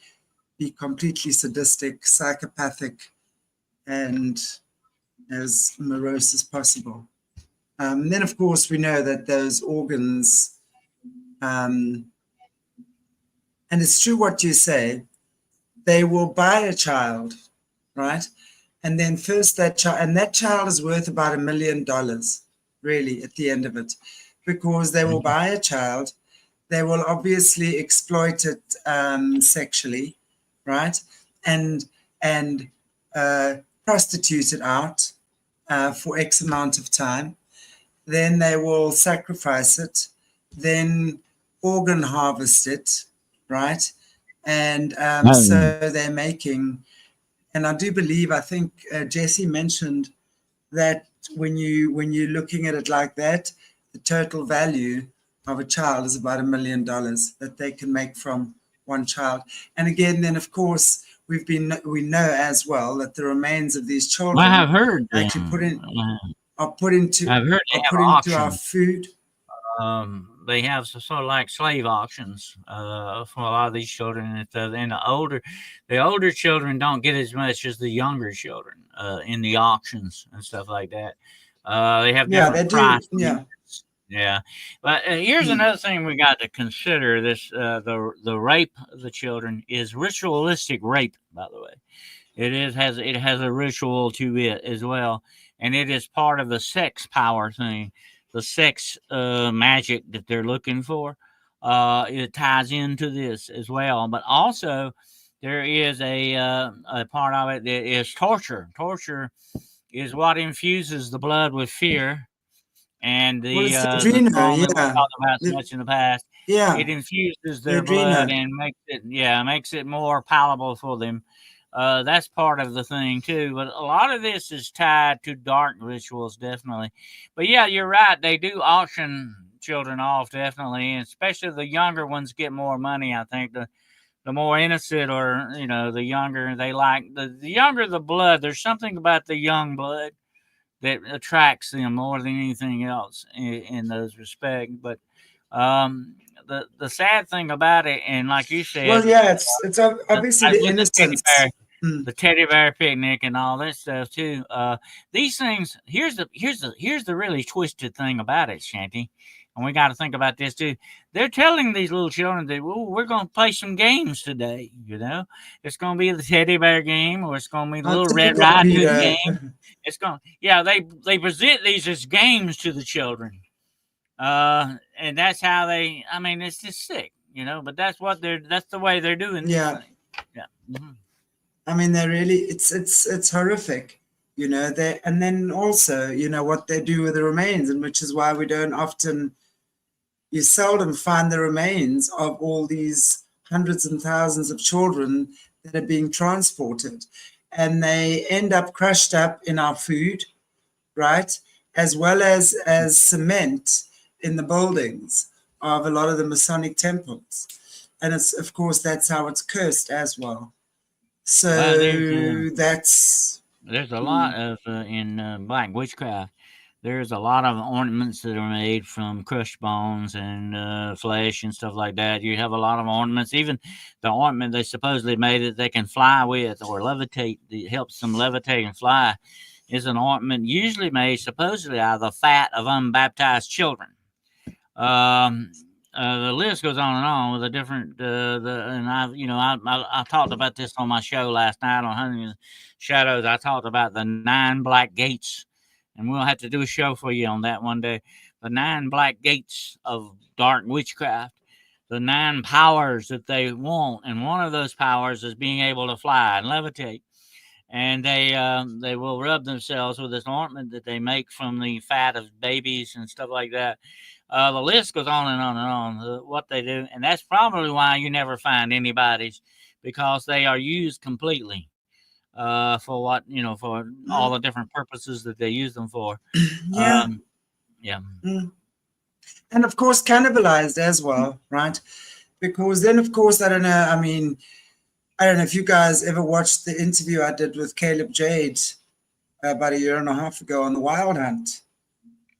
Speaker 1: be completely sadistic, psychopathic, and as morose as possible. Then, of course, we know that those organs, and it's true what you say, they will buy a child, right? And then first that child is worth about $1 million, really, at the end of it, because they will buy a child, they will obviously exploit it sexually, right? And prostitute it out for X amount of time. Then they will sacrifice it, then organ harvest it, right? And so they're making, and I do believe, I think Jesse mentioned that when you're looking at it like that, the total value of a child is about $1 million that they can make from one child. And again, then of course we know as well that the remains of these children
Speaker 2: I have heard
Speaker 1: actually are put into our food.
Speaker 2: They have sort of like slave auctions for a lot of these children, and the older children don't get as much as the younger children in the auctions and stuff like that. They have different prices. Yeah. But here's another thing we got to consider: the rape of the children is ritualistic rape. By the way, it has a ritual to it as well, and it is part of the sex power thing. The sex magic that they're looking for, it ties into this as well. But also, there is a part of it that is torture. Torture is what infuses the blood with fear, and the trauma that we talked about so much in the past. It infuses their blood and makes it more palatable for them. That's part of the thing too, but a lot of this is tied to dark rituals, definitely. But yeah, you're right. They do auction children off, definitely, and especially the younger ones get more money. I think the more innocent, or the younger they like, the younger the blood. There's something about the young blood that attracts them more than anything else in those respects. But the sad thing about it, and like you said,
Speaker 1: it's obviously the innocence.
Speaker 2: The teddy bear picnic and all that stuff too. These things. Here's the really twisted thing about it, Shanty. And we got to think about this too. They're telling these little children that, well, we're going to play some games today. It's going to be the teddy bear game, or it's going to be the
Speaker 1: How
Speaker 2: little Red
Speaker 1: typical
Speaker 2: Riding Hood
Speaker 1: Peter.
Speaker 2: game. It's going, yeah. They present these as games to the children, and that's how they. I mean, it's just sick, But that's the way they're doing these
Speaker 1: Yeah.
Speaker 2: things. Yeah. Mm-hmm.
Speaker 1: I mean, they're really, it's horrific, and then also, what they do with the remains, and which is why you seldom find the remains of all these hundreds and thousands of children that are being transported, and they end up crushed up in our food, right? As well as cement in the buildings of a lot of the Masonic temples. And it's, of course, that's how it's cursed as well. So
Speaker 2: there's a lot of in black witchcraft. There's a lot of ornaments that are made from crushed bones and flesh and stuff like that. You have a lot of ornaments. Even the ornament they supposedly made that they can fly with or levitate, that helps them levitate and fly, is an ornament usually made supposedly out of the fat of unbaptized children. The list goes on and on with the different and I talked about this on my show last night on Hunting the Shadows. I talked about the 9 black gates, and we'll have to do a show for you on that one day. The 9 black gates of dark witchcraft, the 9 powers that they want, and one of those powers is being able to fly and levitate. And they will rub themselves with this ointment that they make from the fat of babies and stuff like that. The list goes on and on and on, what they do. And that's probably why you never find anybody's, because they are used completely for what, for all the different purposes that they use them for.
Speaker 1: Yeah.
Speaker 2: Yeah.
Speaker 1: And of course, cannibalized as well, right? Because then, of course, I don't know if you guys ever watched the interview I did with Caleb Jade about a year and a half ago on the Wild Hunt.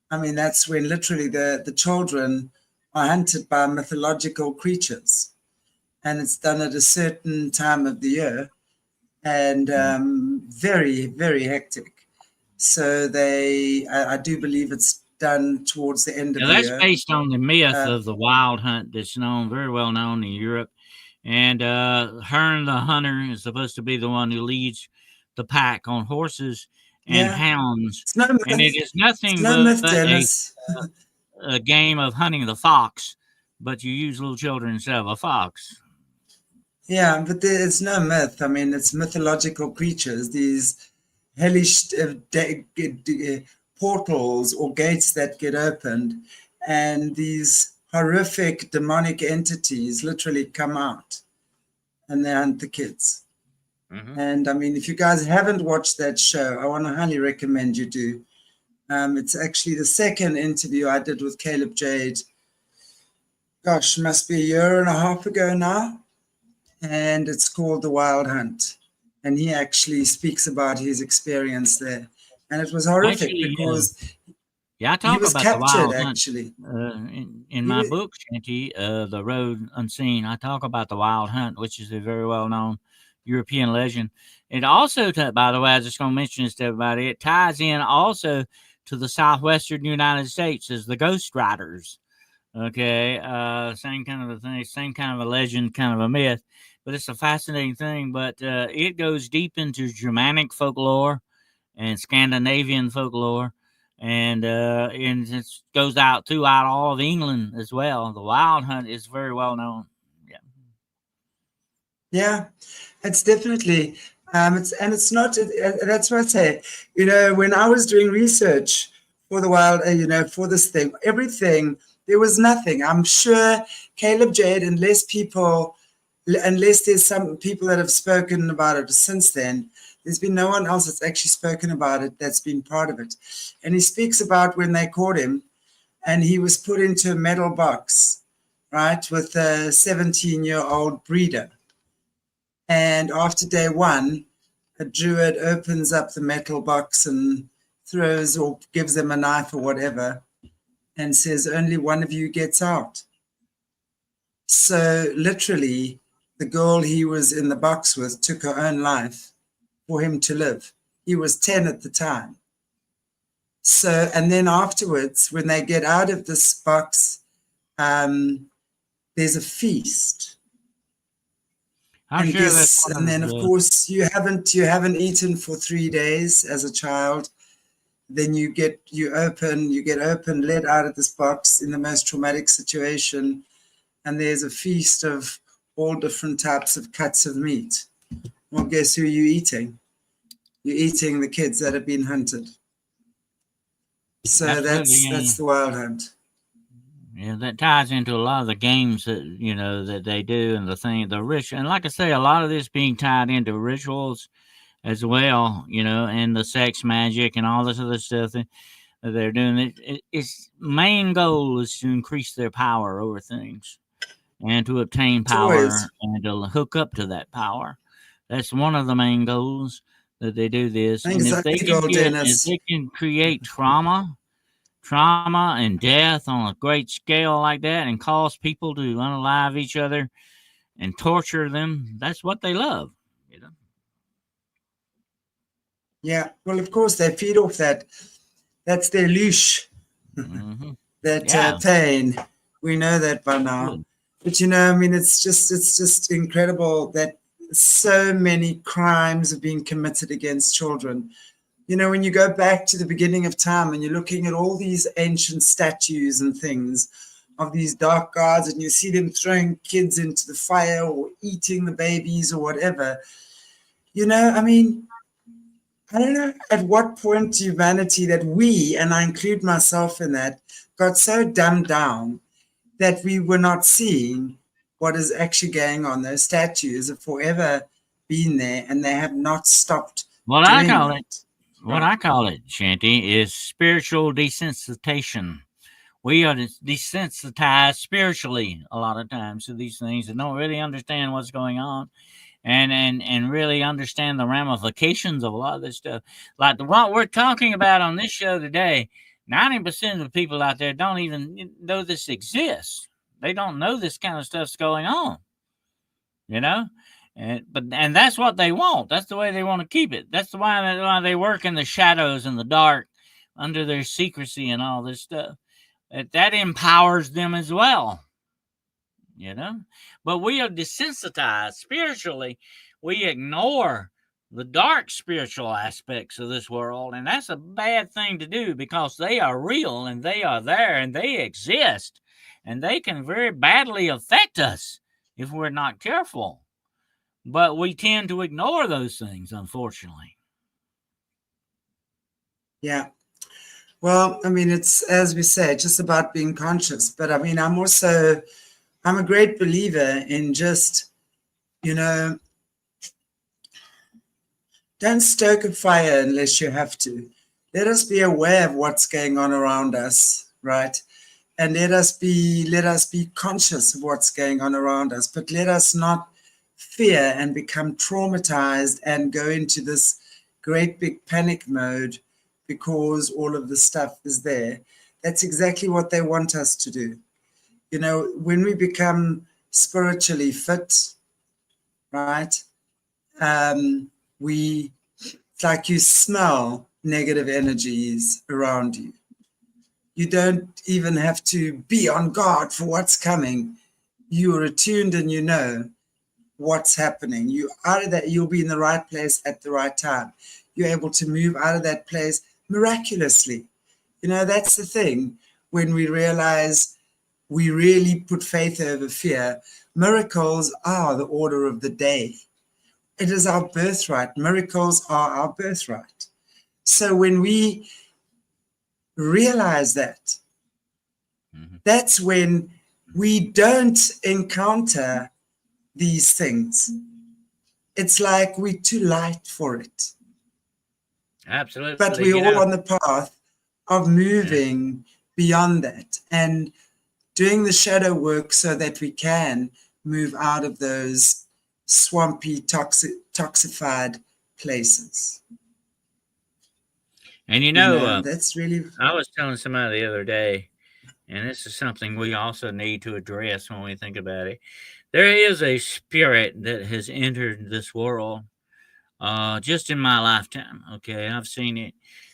Speaker 1: I mean, that's when literally the children are hunted by mythological creatures, and it's done at a certain time of the year, and very, very hectic. So I do believe it's done towards the end of the year.
Speaker 2: That's based on the myth of the Wild Hunt that's very well known in Europe. And Hearn the hunter is supposed to be the one who leads the pack on horses and hounds.
Speaker 1: It's not a myth.
Speaker 2: And it is nothing but a game of hunting the fox, but you use little children instead of a fox.
Speaker 1: Yeah, but it's no myth. I mean, it's mythological creatures, these hellish portals or gates that get opened, and these horrific demonic entities literally come out and they hunt the kids. Mm-hmm. And I mean, if you guys haven't watched that show, I want to highly recommend you do. It's actually the second interview I did with Caleb Jade. Gosh, must be a year and a half ago now. And it's called The Wild Hunt. And he actually speaks about his experience there. And it was horrific because
Speaker 2: I talk
Speaker 1: he was
Speaker 2: about
Speaker 1: captured,
Speaker 2: the Wild
Speaker 1: actually.
Speaker 2: Hunt. In my book, Shanty, The Road Unseen, I talk about the Wild Hunt, which is a very well-known European legend. It also, by the way, I was just going to mention this to everybody, it ties in also to the southwestern United States as the Ghost Riders. Okay, same kind of a thing, same kind of a legend, kind of a myth, but it's a fascinating thing. But it goes deep into Germanic folklore and Scandinavian folklore, and it goes out throughout all of England as well. The Wild Hunt is very well known.
Speaker 1: Yeah, it's definitely. It's not. That's what I say. When I was doing research for the wild, for this thing, everything. There was nothing. I'm sure Caleb Jade, unless there's some people that have spoken about it since then, there's been no one else that's actually spoken about it that's been part of it. And he speaks about when they caught him and he was put into a metal box, right, with a 17-year-old breeder. And after day 1, a druid opens up the metal box and throws or gives them a knife or whatever, and says only one of you gets out. So literally, the girl he was in the box with took her own life for him to live. He was 10 at the time. So, and then afterwards, when they get out of this box, there's a feast.
Speaker 2: I'm
Speaker 1: And
Speaker 2: sure that's
Speaker 1: guess,
Speaker 2: one
Speaker 1: and
Speaker 2: of
Speaker 1: then of
Speaker 2: the.
Speaker 1: course you haven't eaten for 3 days as a child. Then you get open, let out of this box in the most traumatic situation, and there's a feast of all different types of cuts of meat. Well, guess who you're eating? You're eating the kids that have been hunted. So
Speaker 2: Absolutely,
Speaker 1: that's the wild hunt.
Speaker 2: yeah, that ties into a lot of the games that that they do and the ritual. And like I say, a lot of this being tied into rituals as well, and the sex magic and all this other stuff that they're doing. Its main goal is to increase their power over things and to obtain
Speaker 1: Toys.
Speaker 2: power and to hook up to that power. That's one of the main goals that they do this. And
Speaker 1: Exactly,
Speaker 2: if
Speaker 1: Dennis.
Speaker 2: they can create trauma and death on a great scale like that and cause people to unalive each other and torture them, that's what they love,
Speaker 1: Yeah, well, of course, they feed off that. That's their leash,
Speaker 2: Mm-hmm.
Speaker 1: that
Speaker 2: Yeah.
Speaker 1: pain. We know that by now.
Speaker 2: Good.
Speaker 1: But I mean, it's just incredible that so many crimes are being committed against children. When you go back to the beginning of time and you're looking at all these ancient statues and things of these dark gods, and you see them throwing kids into the fire or eating the babies or whatever, I mean, I don't know at what point humanity that we, and I include myself in that, got so dumbed down that we were not seeing what is actually going on. Those statues have forever been there and they have not stopped
Speaker 2: What I
Speaker 1: doing
Speaker 2: call it,
Speaker 1: that.
Speaker 2: what I call it, Shanty, is spiritual desensitization. We are desensitized spiritually a lot of times to these things and don't really understand what's going on. And really understand the ramifications of a lot of this stuff. Like what we're talking about on this show today, 90% of the people out there don't even know this exists. They don't know this kind of stuff's going on. And that's what they want. That's the way they want to keep it. That's why they work in the shadows and the dark, under their secrecy and all this stuff. That empowers them as well. But we are desensitized spiritually. We ignore the dark spiritual aspects of this world, and that's a bad thing to do because they are real and they are there and they exist, and they can very badly affect us if we're not careful. But we tend to ignore those things, unfortunately.
Speaker 1: Yeah. Well, I mean, it's, as we say, just about being conscious. But I mean, I'm a great believer in just, don't stoke a fire unless you have to. Let us be aware of what's going on around us, right? And let us be conscious of what's going on around us, but let us not fear and become traumatized and go into this great big panic mode because all of the stuff is there. That's exactly what they want us to do. When we become spiritually fit, right? It's like you smell negative energies around you. You don't even have to be on guard for what's coming. You are attuned and you know what's happening. You'll be in the right place at the right time. You're able to move out of that place miraculously. That's the thing. When we realize we really put faith over fear, miracles are the order of the day. It is our birthright. Miracles are our birthright. So when we realize that, that's when we don't encounter these things. It's like we're too light for it.
Speaker 2: Absolutely.
Speaker 1: But we're all on the path of moving beyond that and doing the shadow work so that we can move out of those swampy, toxified places.
Speaker 2: And
Speaker 1: that's really.
Speaker 2: I was telling somebody the other day, and this is something we also need to address when we think about it. There is a spirit that has entered this world just in my lifetime. Okay, I've seen it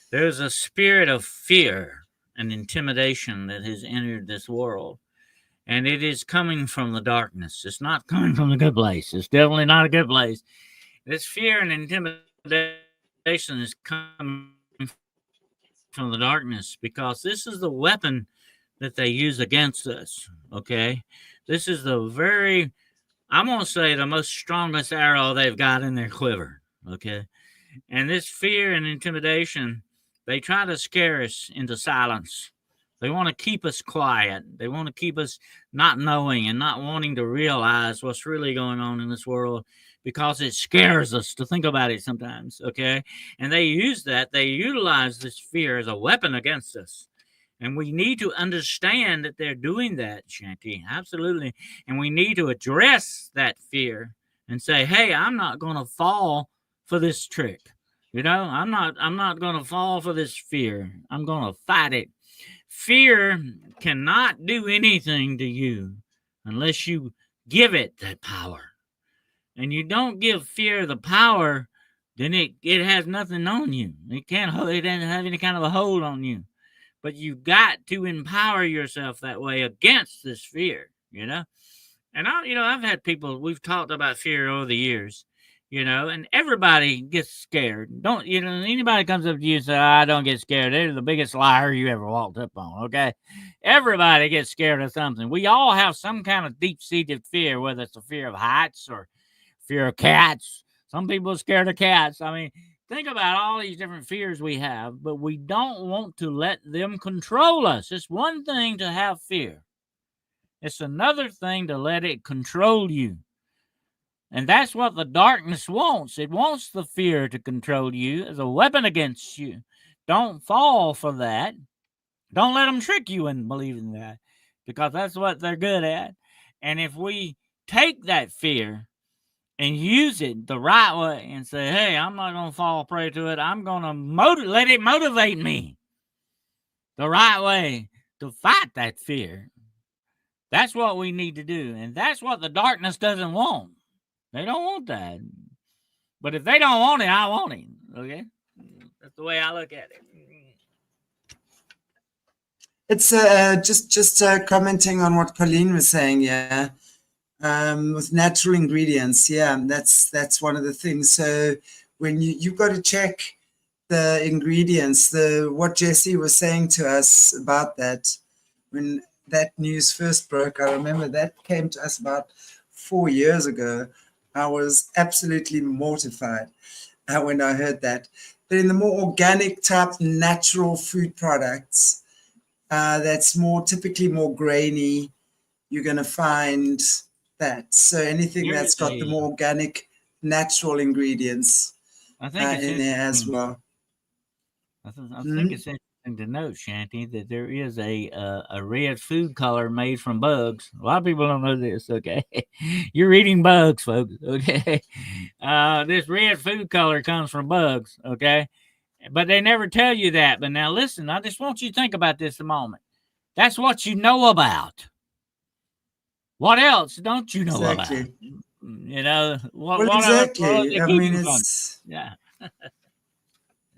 Speaker 2: There's a spirit of fear and intimidation that has entered this world, and it is coming from the darkness. It's not coming from the good place. It's definitely not a good place. This fear and intimidation is coming from the darkness because this is the weapon that they use against us. Okay, this is the very, I'm gonna say, the most strongest arrow they've got in their quiver. Okay, and this fear and intimidation, they try to scare us into silence. They want to keep us quiet. They want to keep us not knowing and not wanting to realize what's really going on in this world because it scares us to think about it sometimes. Okay. And they use that, they utilize this fear as a weapon against us. And we need to understand that they're doing that, Shanti. Absolutely. And we need to address that fear and say, hey, I'm not going to fall for this trick. You know, I'm not going to fall for this fear. I'm going to fight it. Fear cannot do anything to you unless you give it that power. And you don't give fear the power, then it has nothing on you. It doesn't have any kind of a hold on you. But you've got to empower yourself that way against this fear, you know? And I've had people, we've talked about fear over the years, and everybody gets scared. Anybody comes up to you and says, I don't get scared. They're the biggest liar you ever walked up on, okay? Everybody gets scared of something. We all have some kind of deep-seated fear, whether it's a fear of heights or fear of cats. Some people are scared of cats. I mean, think about all these different fears we have, but we don't want to let them control us. It's one thing to have fear. It's another thing to let it control you. And that's what the darkness wants. It wants the fear to control you as a weapon against you. Don't fall for that. Don't let them trick you into believing that, because that's what they're good at. And if we take that fear and use it the right way and say, hey, I'm not going to fall prey to it. I'm going to let it motivate me the right way to fight that fear. That's what we need to do. And that's what the darkness doesn't want. They don't want that. But if they don't want it, I want it. Okay? That's the way I look at it.
Speaker 1: It's just commenting on what Colleen was saying, yeah. With natural ingredients, yeah, that's one of the things. So when you've got to check the ingredients, what Jesse was saying to us about that, when that news first broke, I remember that came to us about 4 years ago. I was absolutely mortified when I heard that. But in the more organic type, natural food products, that's typically more grainy, you're going to find that. So anything that's got the more organic, natural ingredients
Speaker 2: I think
Speaker 1: in there as well.
Speaker 2: I think it's interesting to note, Shanti, that there is a red food color made from bugs. A lot of people don't know this, okay? You're eating bugs, folks, okay? This red food color comes from bugs, okay? But they never tell you that. But now listen, I just want you to think about this a moment. That's what you know about. What else don't you know about? You know, what
Speaker 1: exactly. I mean, it's...
Speaker 2: Yeah.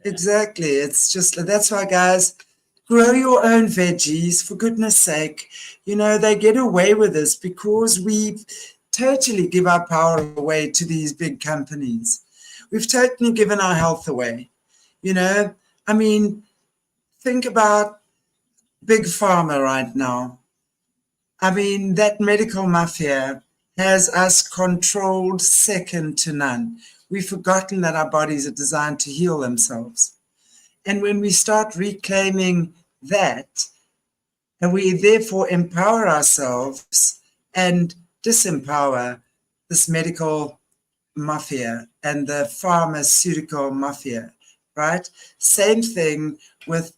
Speaker 1: Exactly. It's just, that's why, guys, grow your own veggies, for goodness sake. They get away with this because we totally give our power away to these big companies. We've totally given our health away. I mean, think about Big Pharma right now. I mean, that medical mafia has us controlled second to none. We've forgotten that our bodies are designed to heal themselves. And when we start reclaiming that, and we therefore empower ourselves and disempower this medical mafia and the pharmaceutical mafia, right? Same thing with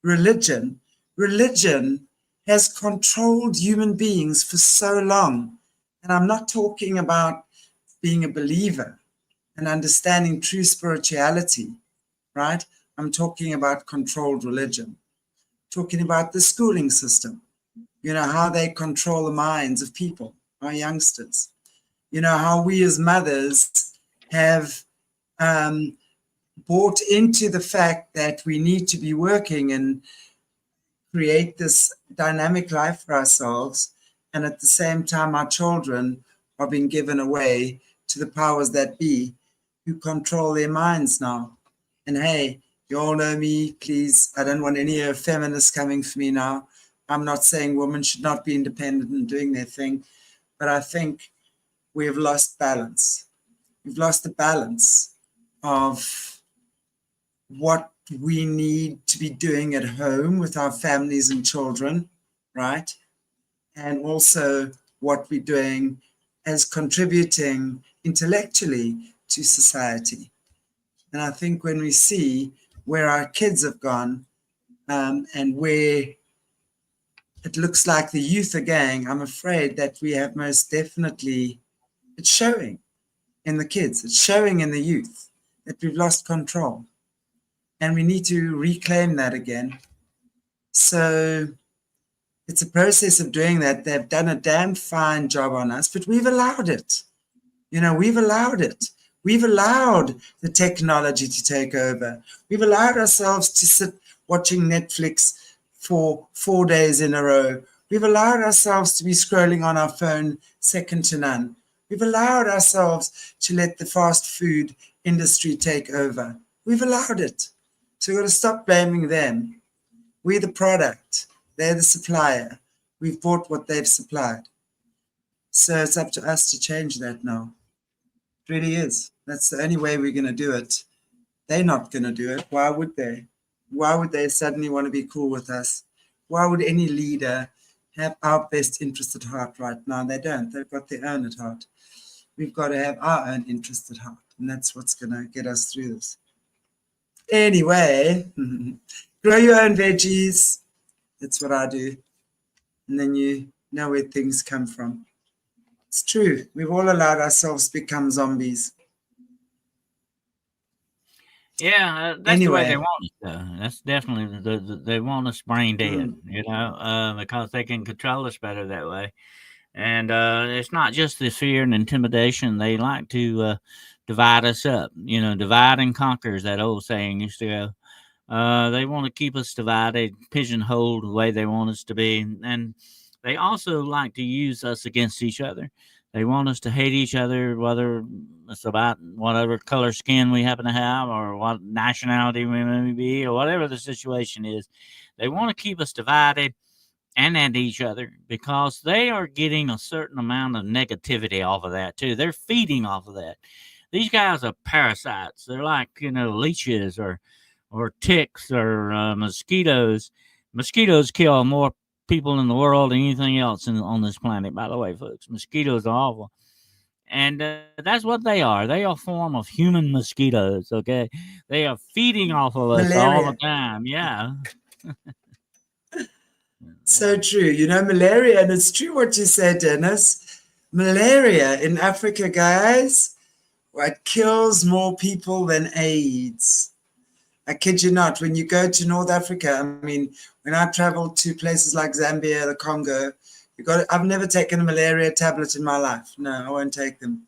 Speaker 1: religion. Religion has controlled human beings for so long. And I'm not talking about being a believer and understanding true spirituality, right? I'm talking about controlled religion, talking about the schooling system, how they control the minds of people, our youngsters, how we as mothers have bought into the fact that we need to be working and create this dynamic life for ourselves. And at the same time, our children are being given away to the powers that be who control their minds now. And hey, you all know me, please. I don't want any feminists coming for me now. I'm not saying women should not be independent and doing their thing, but I think we have lost balance. We've lost the balance of what we need to be doing at home with our families and children, right? And also what we're doing as contributing intellectually to society. And I think when we see where our kids have gone and where it looks like the youth are going, I'm afraid that we have most definitely, it's showing in the kids, it's showing in the youth that we've lost control. And we need to reclaim that again. So it's a process of doing that. They've done a damn fine job on us, but we've allowed it. You know, we've allowed it. We've allowed the technology to take over. We've allowed ourselves to sit watching Netflix for 4 days in a row. We've allowed ourselves to be scrolling on our phone second to none. We've allowed ourselves to let the fast food industry take over. We've allowed it. So we've got to stop blaming them. We're the product. They're the supplier. We've bought what they've supplied. So it's up to us to change that now. It really is. That's the only way we're going to do it. They're not going to do it. Why would they? Why would they suddenly want to be cool with us? Why would any leader have our best interest at heart right now? They don't. They've got their own at heart. We've got to have our own interest at heart. And that's what's going to get us through this. Anyway, grow your own veggies. That's what I do. And then you know where things come from. It's true. We've all allowed ourselves to become zombies.
Speaker 2: Yeah, that's the way they want us, though. That's definitely they want us brain dead, you know, because they can control us better that way. And it's not just the fear and intimidation. They like to divide us up, you know, divide and conquer, as that old saying used to go. They want to keep us divided, pigeonholed the way they want us to be. And they also like to use us against each other. They want us to hate each other, whether it's about whatever color skin we happen to have or what nationality we may be or whatever the situation is. They want to keep us divided and at each other because they are getting a certain amount of negativity off of that too. They're feeding off of that. These guys are parasites. They're like, you know, leeches or ticks or mosquitoes. Mosquitoes kill more people in the world than anything else on this planet, by the way, folks. Mosquitoes are awful. And that's what they are. They are a form of human mosquitoes, okay? They are feeding off of us all the time. Yeah.
Speaker 1: So true. You know, malaria, and it's true what you said, Dennis. Malaria in Africa, guys, it kills more people than AIDS. I kid you not. When you go to North Africa, I mean, when I travel to places like Zambia, the Congo, I've never taken a malaria tablet in my life. No, I won't take them.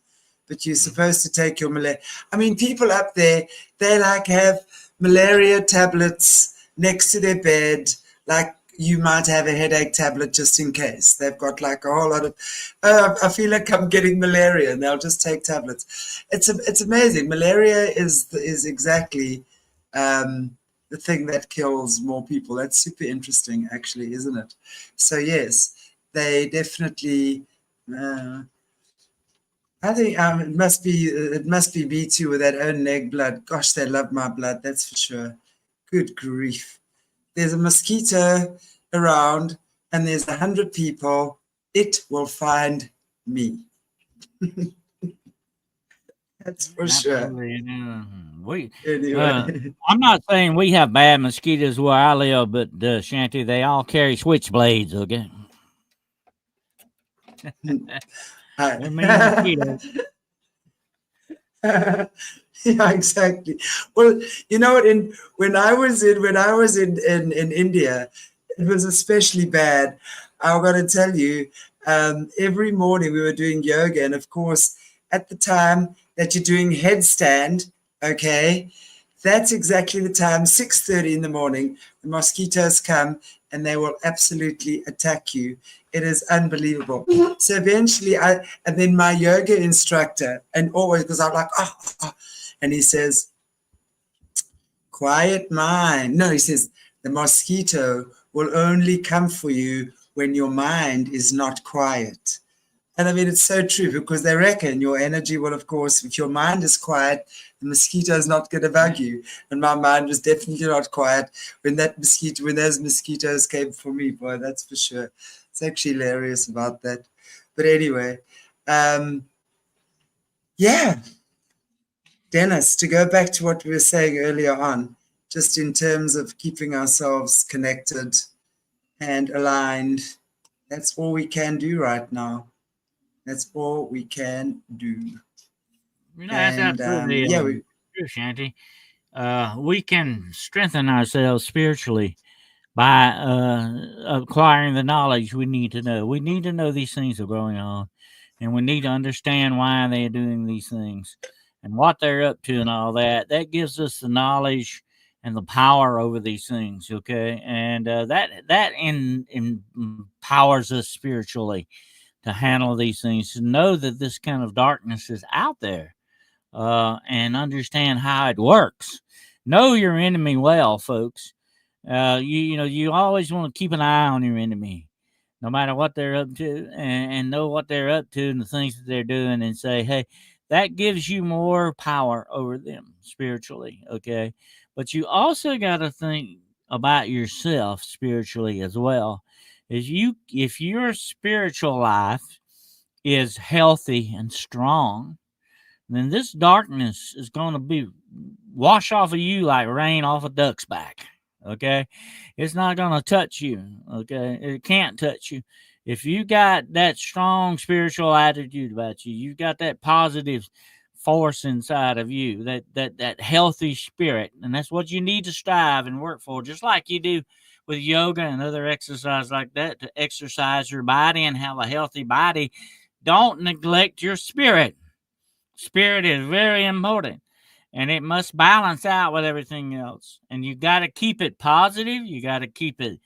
Speaker 1: But you're supposed to take your malaria. I mean, people up there, they like have malaria tablets next to their bed, like you might have a headache tablet just in case. They've got like a whole lot of, I feel like I'm getting malaria, and they'll just take tablets. It's amazing. Malaria is exactly the thing that kills more people. That's super interesting, actually, isn't it? So yes, they definitely. I think it must be B2 with that own egg blood. Gosh, they love my blood. That's for sure. Good grief. There's a mosquito around, and there's 100 people. It will find me. That's for
Speaker 2: Absolutely.
Speaker 1: sure. Anyway.
Speaker 2: I'm not saying we have bad mosquitoes where I live, but Shanty, they all carry switchblades. Okay. They're mean mosquitoes.
Speaker 1: Yeah, exactly. Well, you know what? When I was in India, it was especially bad. I'm going to tell you. Every morning we were doing yoga, and of course, at the time that you're doing headstand, okay, That's exactly the time, 6:30 in the morning. The mosquitoes come and they will absolutely attack you. It is unbelievable. So eventually and then my yoga instructor, and always, because I'm like, and he says, quiet mind. No, he says, the mosquito will only come for you when your mind is not quiet. And I mean, it's so true, because they reckon your energy will, of course, if your mind is quiet, the mosquito is not going to bug you. And my mind was definitely not quiet when those mosquitoes came for me, boy, that's for sure. It's actually hilarious about that. But anyway, yeah. Dennis, to go back to what we were saying earlier on, just in terms of keeping ourselves connected and aligned, that's all we can do right now. That's all we can do.
Speaker 2: That's absolutely true, Shanti. We can strengthen ourselves spiritually by acquiring the knowledge we need to know. We need to know these things are going on, and we need to understand why they're doing these things and what they're up to and all that. That gives us the knowledge and the power over these things, okay? And that empowers us spiritually to handle these things, to know that this kind of darkness is out there, and understand how it works. Know your enemy well, folks. You always want to keep an eye on your enemy, no matter what they're up to, and know what they're up to and the things that they're doing, and say, hey, that gives you more power over them spiritually, okay? But you also got to think about yourself spiritually as well. If your spiritual life is healthy and strong, then this darkness is going to be wash off of you like rain off a duck's back. Okay, it's not going to touch you. Okay, it can't touch you. If you got that strong spiritual attitude about you, you've got that positive force inside of you, that healthy spirit, and that's what you need to strive and work for, just like you do with yoga and other exercise like that, to exercise your body and have a healthy body. Don't neglect your spirit. Spirit is very important, and it must balance out with everything else. And you got to keep it positive. You got to keep it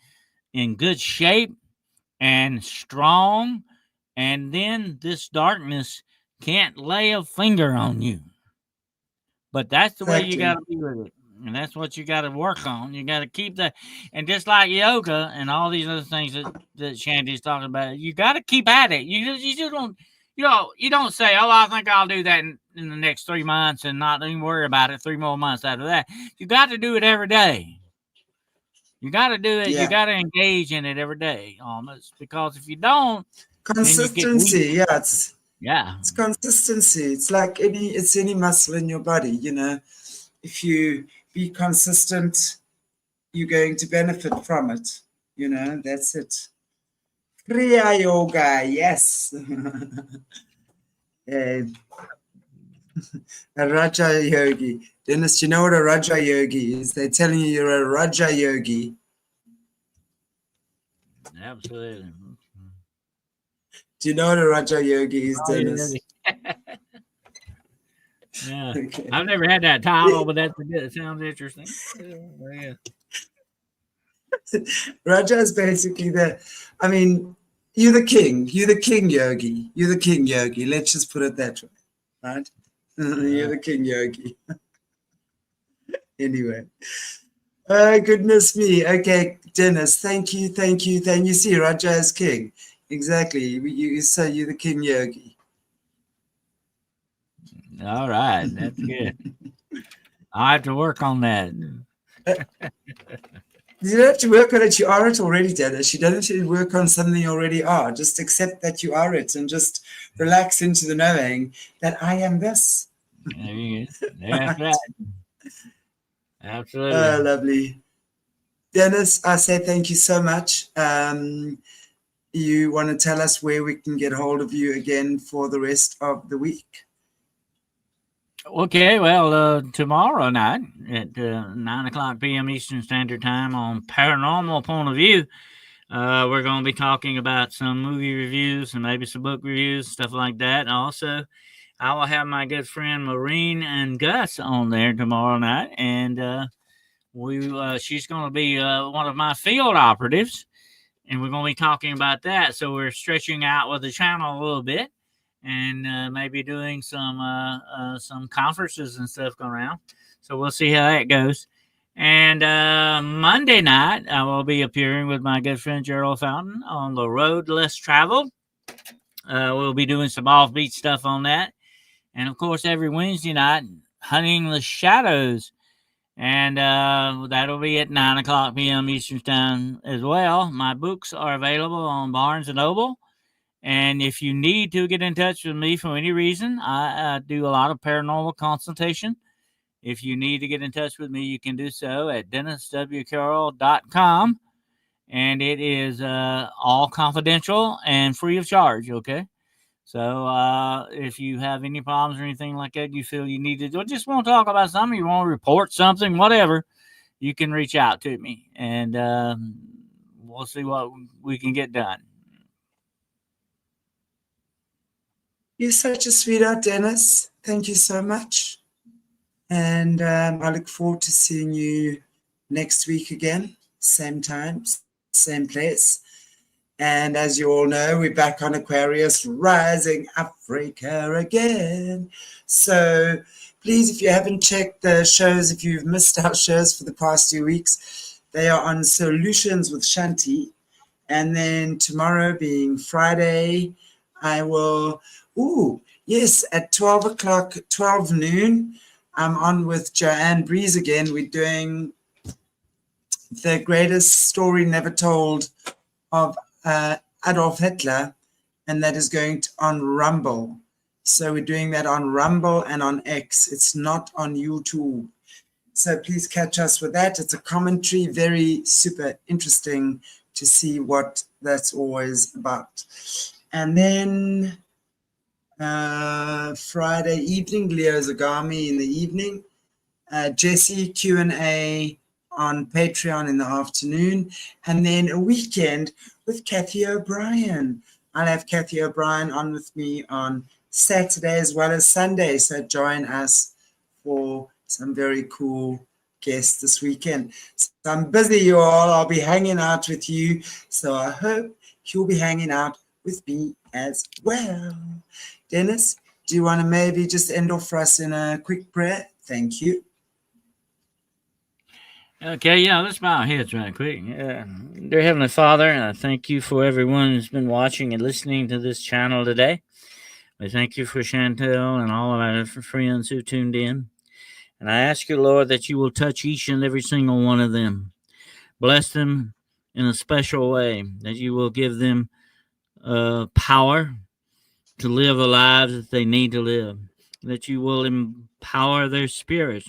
Speaker 2: in good shape and strong. And then this darkness can't lay a finger on you. But that's the way you got to be with it. And that's what you got to work on. You got to keep that. And just like yoga and all these other things that Shanti's talking about, you got to keep at it. You just don't. You don't say, oh, I think I'll do that in the next 3 months and not even worry about it 3 more months after that. You got to do it every day. You got to do it. Yeah. You got to engage in it every day almost, because if you don't,
Speaker 1: consistency. It's consistency. It's like any muscle in your body, you know. If you be consistent, you're going to benefit from it. You know, that's it. Kriya yoga, yes. A Raja Yogi. Dennis, do you know what a Raja Yogi is? They're telling you you're a Raja Yogi.
Speaker 2: Absolutely.
Speaker 1: Do you know what a Raja Yogi is, Dennis?
Speaker 2: Yeah. Okay. I've never had that title, but that's good. It sounds interesting. Yeah.
Speaker 1: Raja is basically you're the king. You're the king yogi. You're the king yogi. Let's just put it that way, right? You're the king yogi. Anyway. Oh, goodness me. Okay, Dennis, thank you. See, Raja is king. Exactly. You say you're the king yogi.
Speaker 2: All right. That's good. I have to work on that.
Speaker 1: You don't have to work on it. You are it already, Dennis. You don't have to work on something you already are. Just accept that you are it and just relax into the knowing that I am this.
Speaker 2: There you go. That's right. Absolutely.
Speaker 1: Oh, lovely. Dennis, I say thank you so much. You want to tell us where we can get hold of you again for the rest of the week?
Speaker 2: Okay, well, tomorrow night at 9:00 p.m. Eastern Standard Time on Paranormal Point of View, we're going to be talking about some movie reviews and maybe some book reviews, stuff like that. And also, I will have my good friend Maureen and Gus on there tomorrow night, and she's going to be one of my field operatives, and we're going to be talking about that. So we're stretching out with the channel a little bit, and maybe doing some conferences and stuff going around. So we'll see how that goes. And Monday night, I will be appearing with my good friend Gerald Fountain on the Road Less Traveled. We'll be doing some offbeat stuff on that. And of course, every Wednesday night, Hunting the Shadows. And that'll be at 9 o'clock p.m. Eastern Time as well. My books are available on Barnes & Noble. And if you need to get in touch with me for any reason, I do a lot of paranormal consultation. If you need to get in touch with me, you can do so at denniswcarroll.com. And it is all confidential and free of charge, okay? So if you have any problems or anything like that, you feel you need to do, just want to talk about something, you want to report something, whatever, you can reach out to me, and we'll see what we can get done.
Speaker 1: You're such a sweetheart, Dennis. Thank you so much. And I look forward to seeing you next week again, same time, same place. And as you all know, we're back on Aquarius, Rising Africa again. So please, if you haven't checked the shows, if you've missed our shows for the past 2 weeks, they are on Solutions with Shanti. And then tomorrow being Friday, I will, at 12 o'clock, 12 noon, I'm on with Joanne Breeze again. We're doing the greatest story never told of Adolf Hitler, and that is going on Rumble. So we're doing that on Rumble and on X. It's not on YouTube. So please catch us with that. It's a commentary, very super interesting to see what that's always about. And then Friday evening, Leo Zagami in the evening, Jesse Q&A on Patreon in the afternoon, and then a weekend with Kathy O'Brien. I'll have Kathy O'Brien on with me on Saturday as well as Sunday, so join us for some very cool guests this weekend. So I'm busy, you all. I'll be hanging out with you, so I hope you'll be hanging out with me as well. Dennis, do you want to maybe just end off for us in a quick prayer? Thank you.
Speaker 2: Okay, yeah, let's bow our heads right quick. Dear Heavenly Father, I thank you for everyone who's been watching and listening to this channel today. We thank you for Chantelle and all of our friends who tuned in. And I ask you, Lord, that you will touch each and every single one of them. Bless them in a special way, that you will give them power to live the lives that they need to live, that you will empower their spirit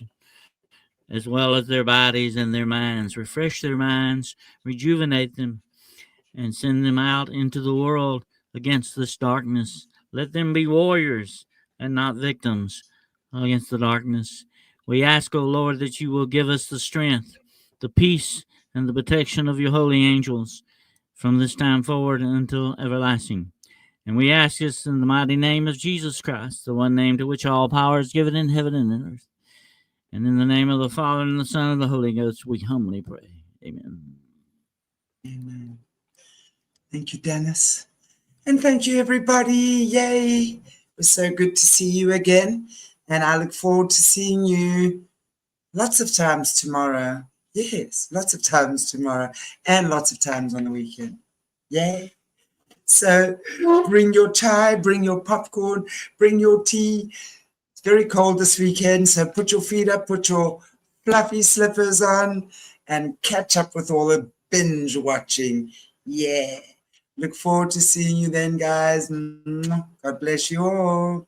Speaker 2: as well as their bodies and their minds. Refresh their minds, rejuvenate them, and send them out into the world against this darkness. Let them be warriors and not victims against the darkness. We ask, O Lord, that you will give us the strength, the peace, and the protection of your holy angels from this time forward until everlasting. And we ask this in the mighty name of Jesus Christ, the one name to which all power is given in heaven and in earth. And in the name of the Father, and the Son, and the Holy Ghost, we humbly pray. Amen.
Speaker 1: Amen. Thank you, Dennis. And thank you, everybody. Yay. It was so good to see you again. And I look forward to seeing you lots of times tomorrow. Yes, lots of times tomorrow. And lots of times on the weekend. Yay. So bring your chai, bring your popcorn, bring your tea. It's very cold this weekend, so put your feet up, put your fluffy slippers on, and catch up with all the binge watching. Yeah. Look forward to seeing you then, guys. God bless you all.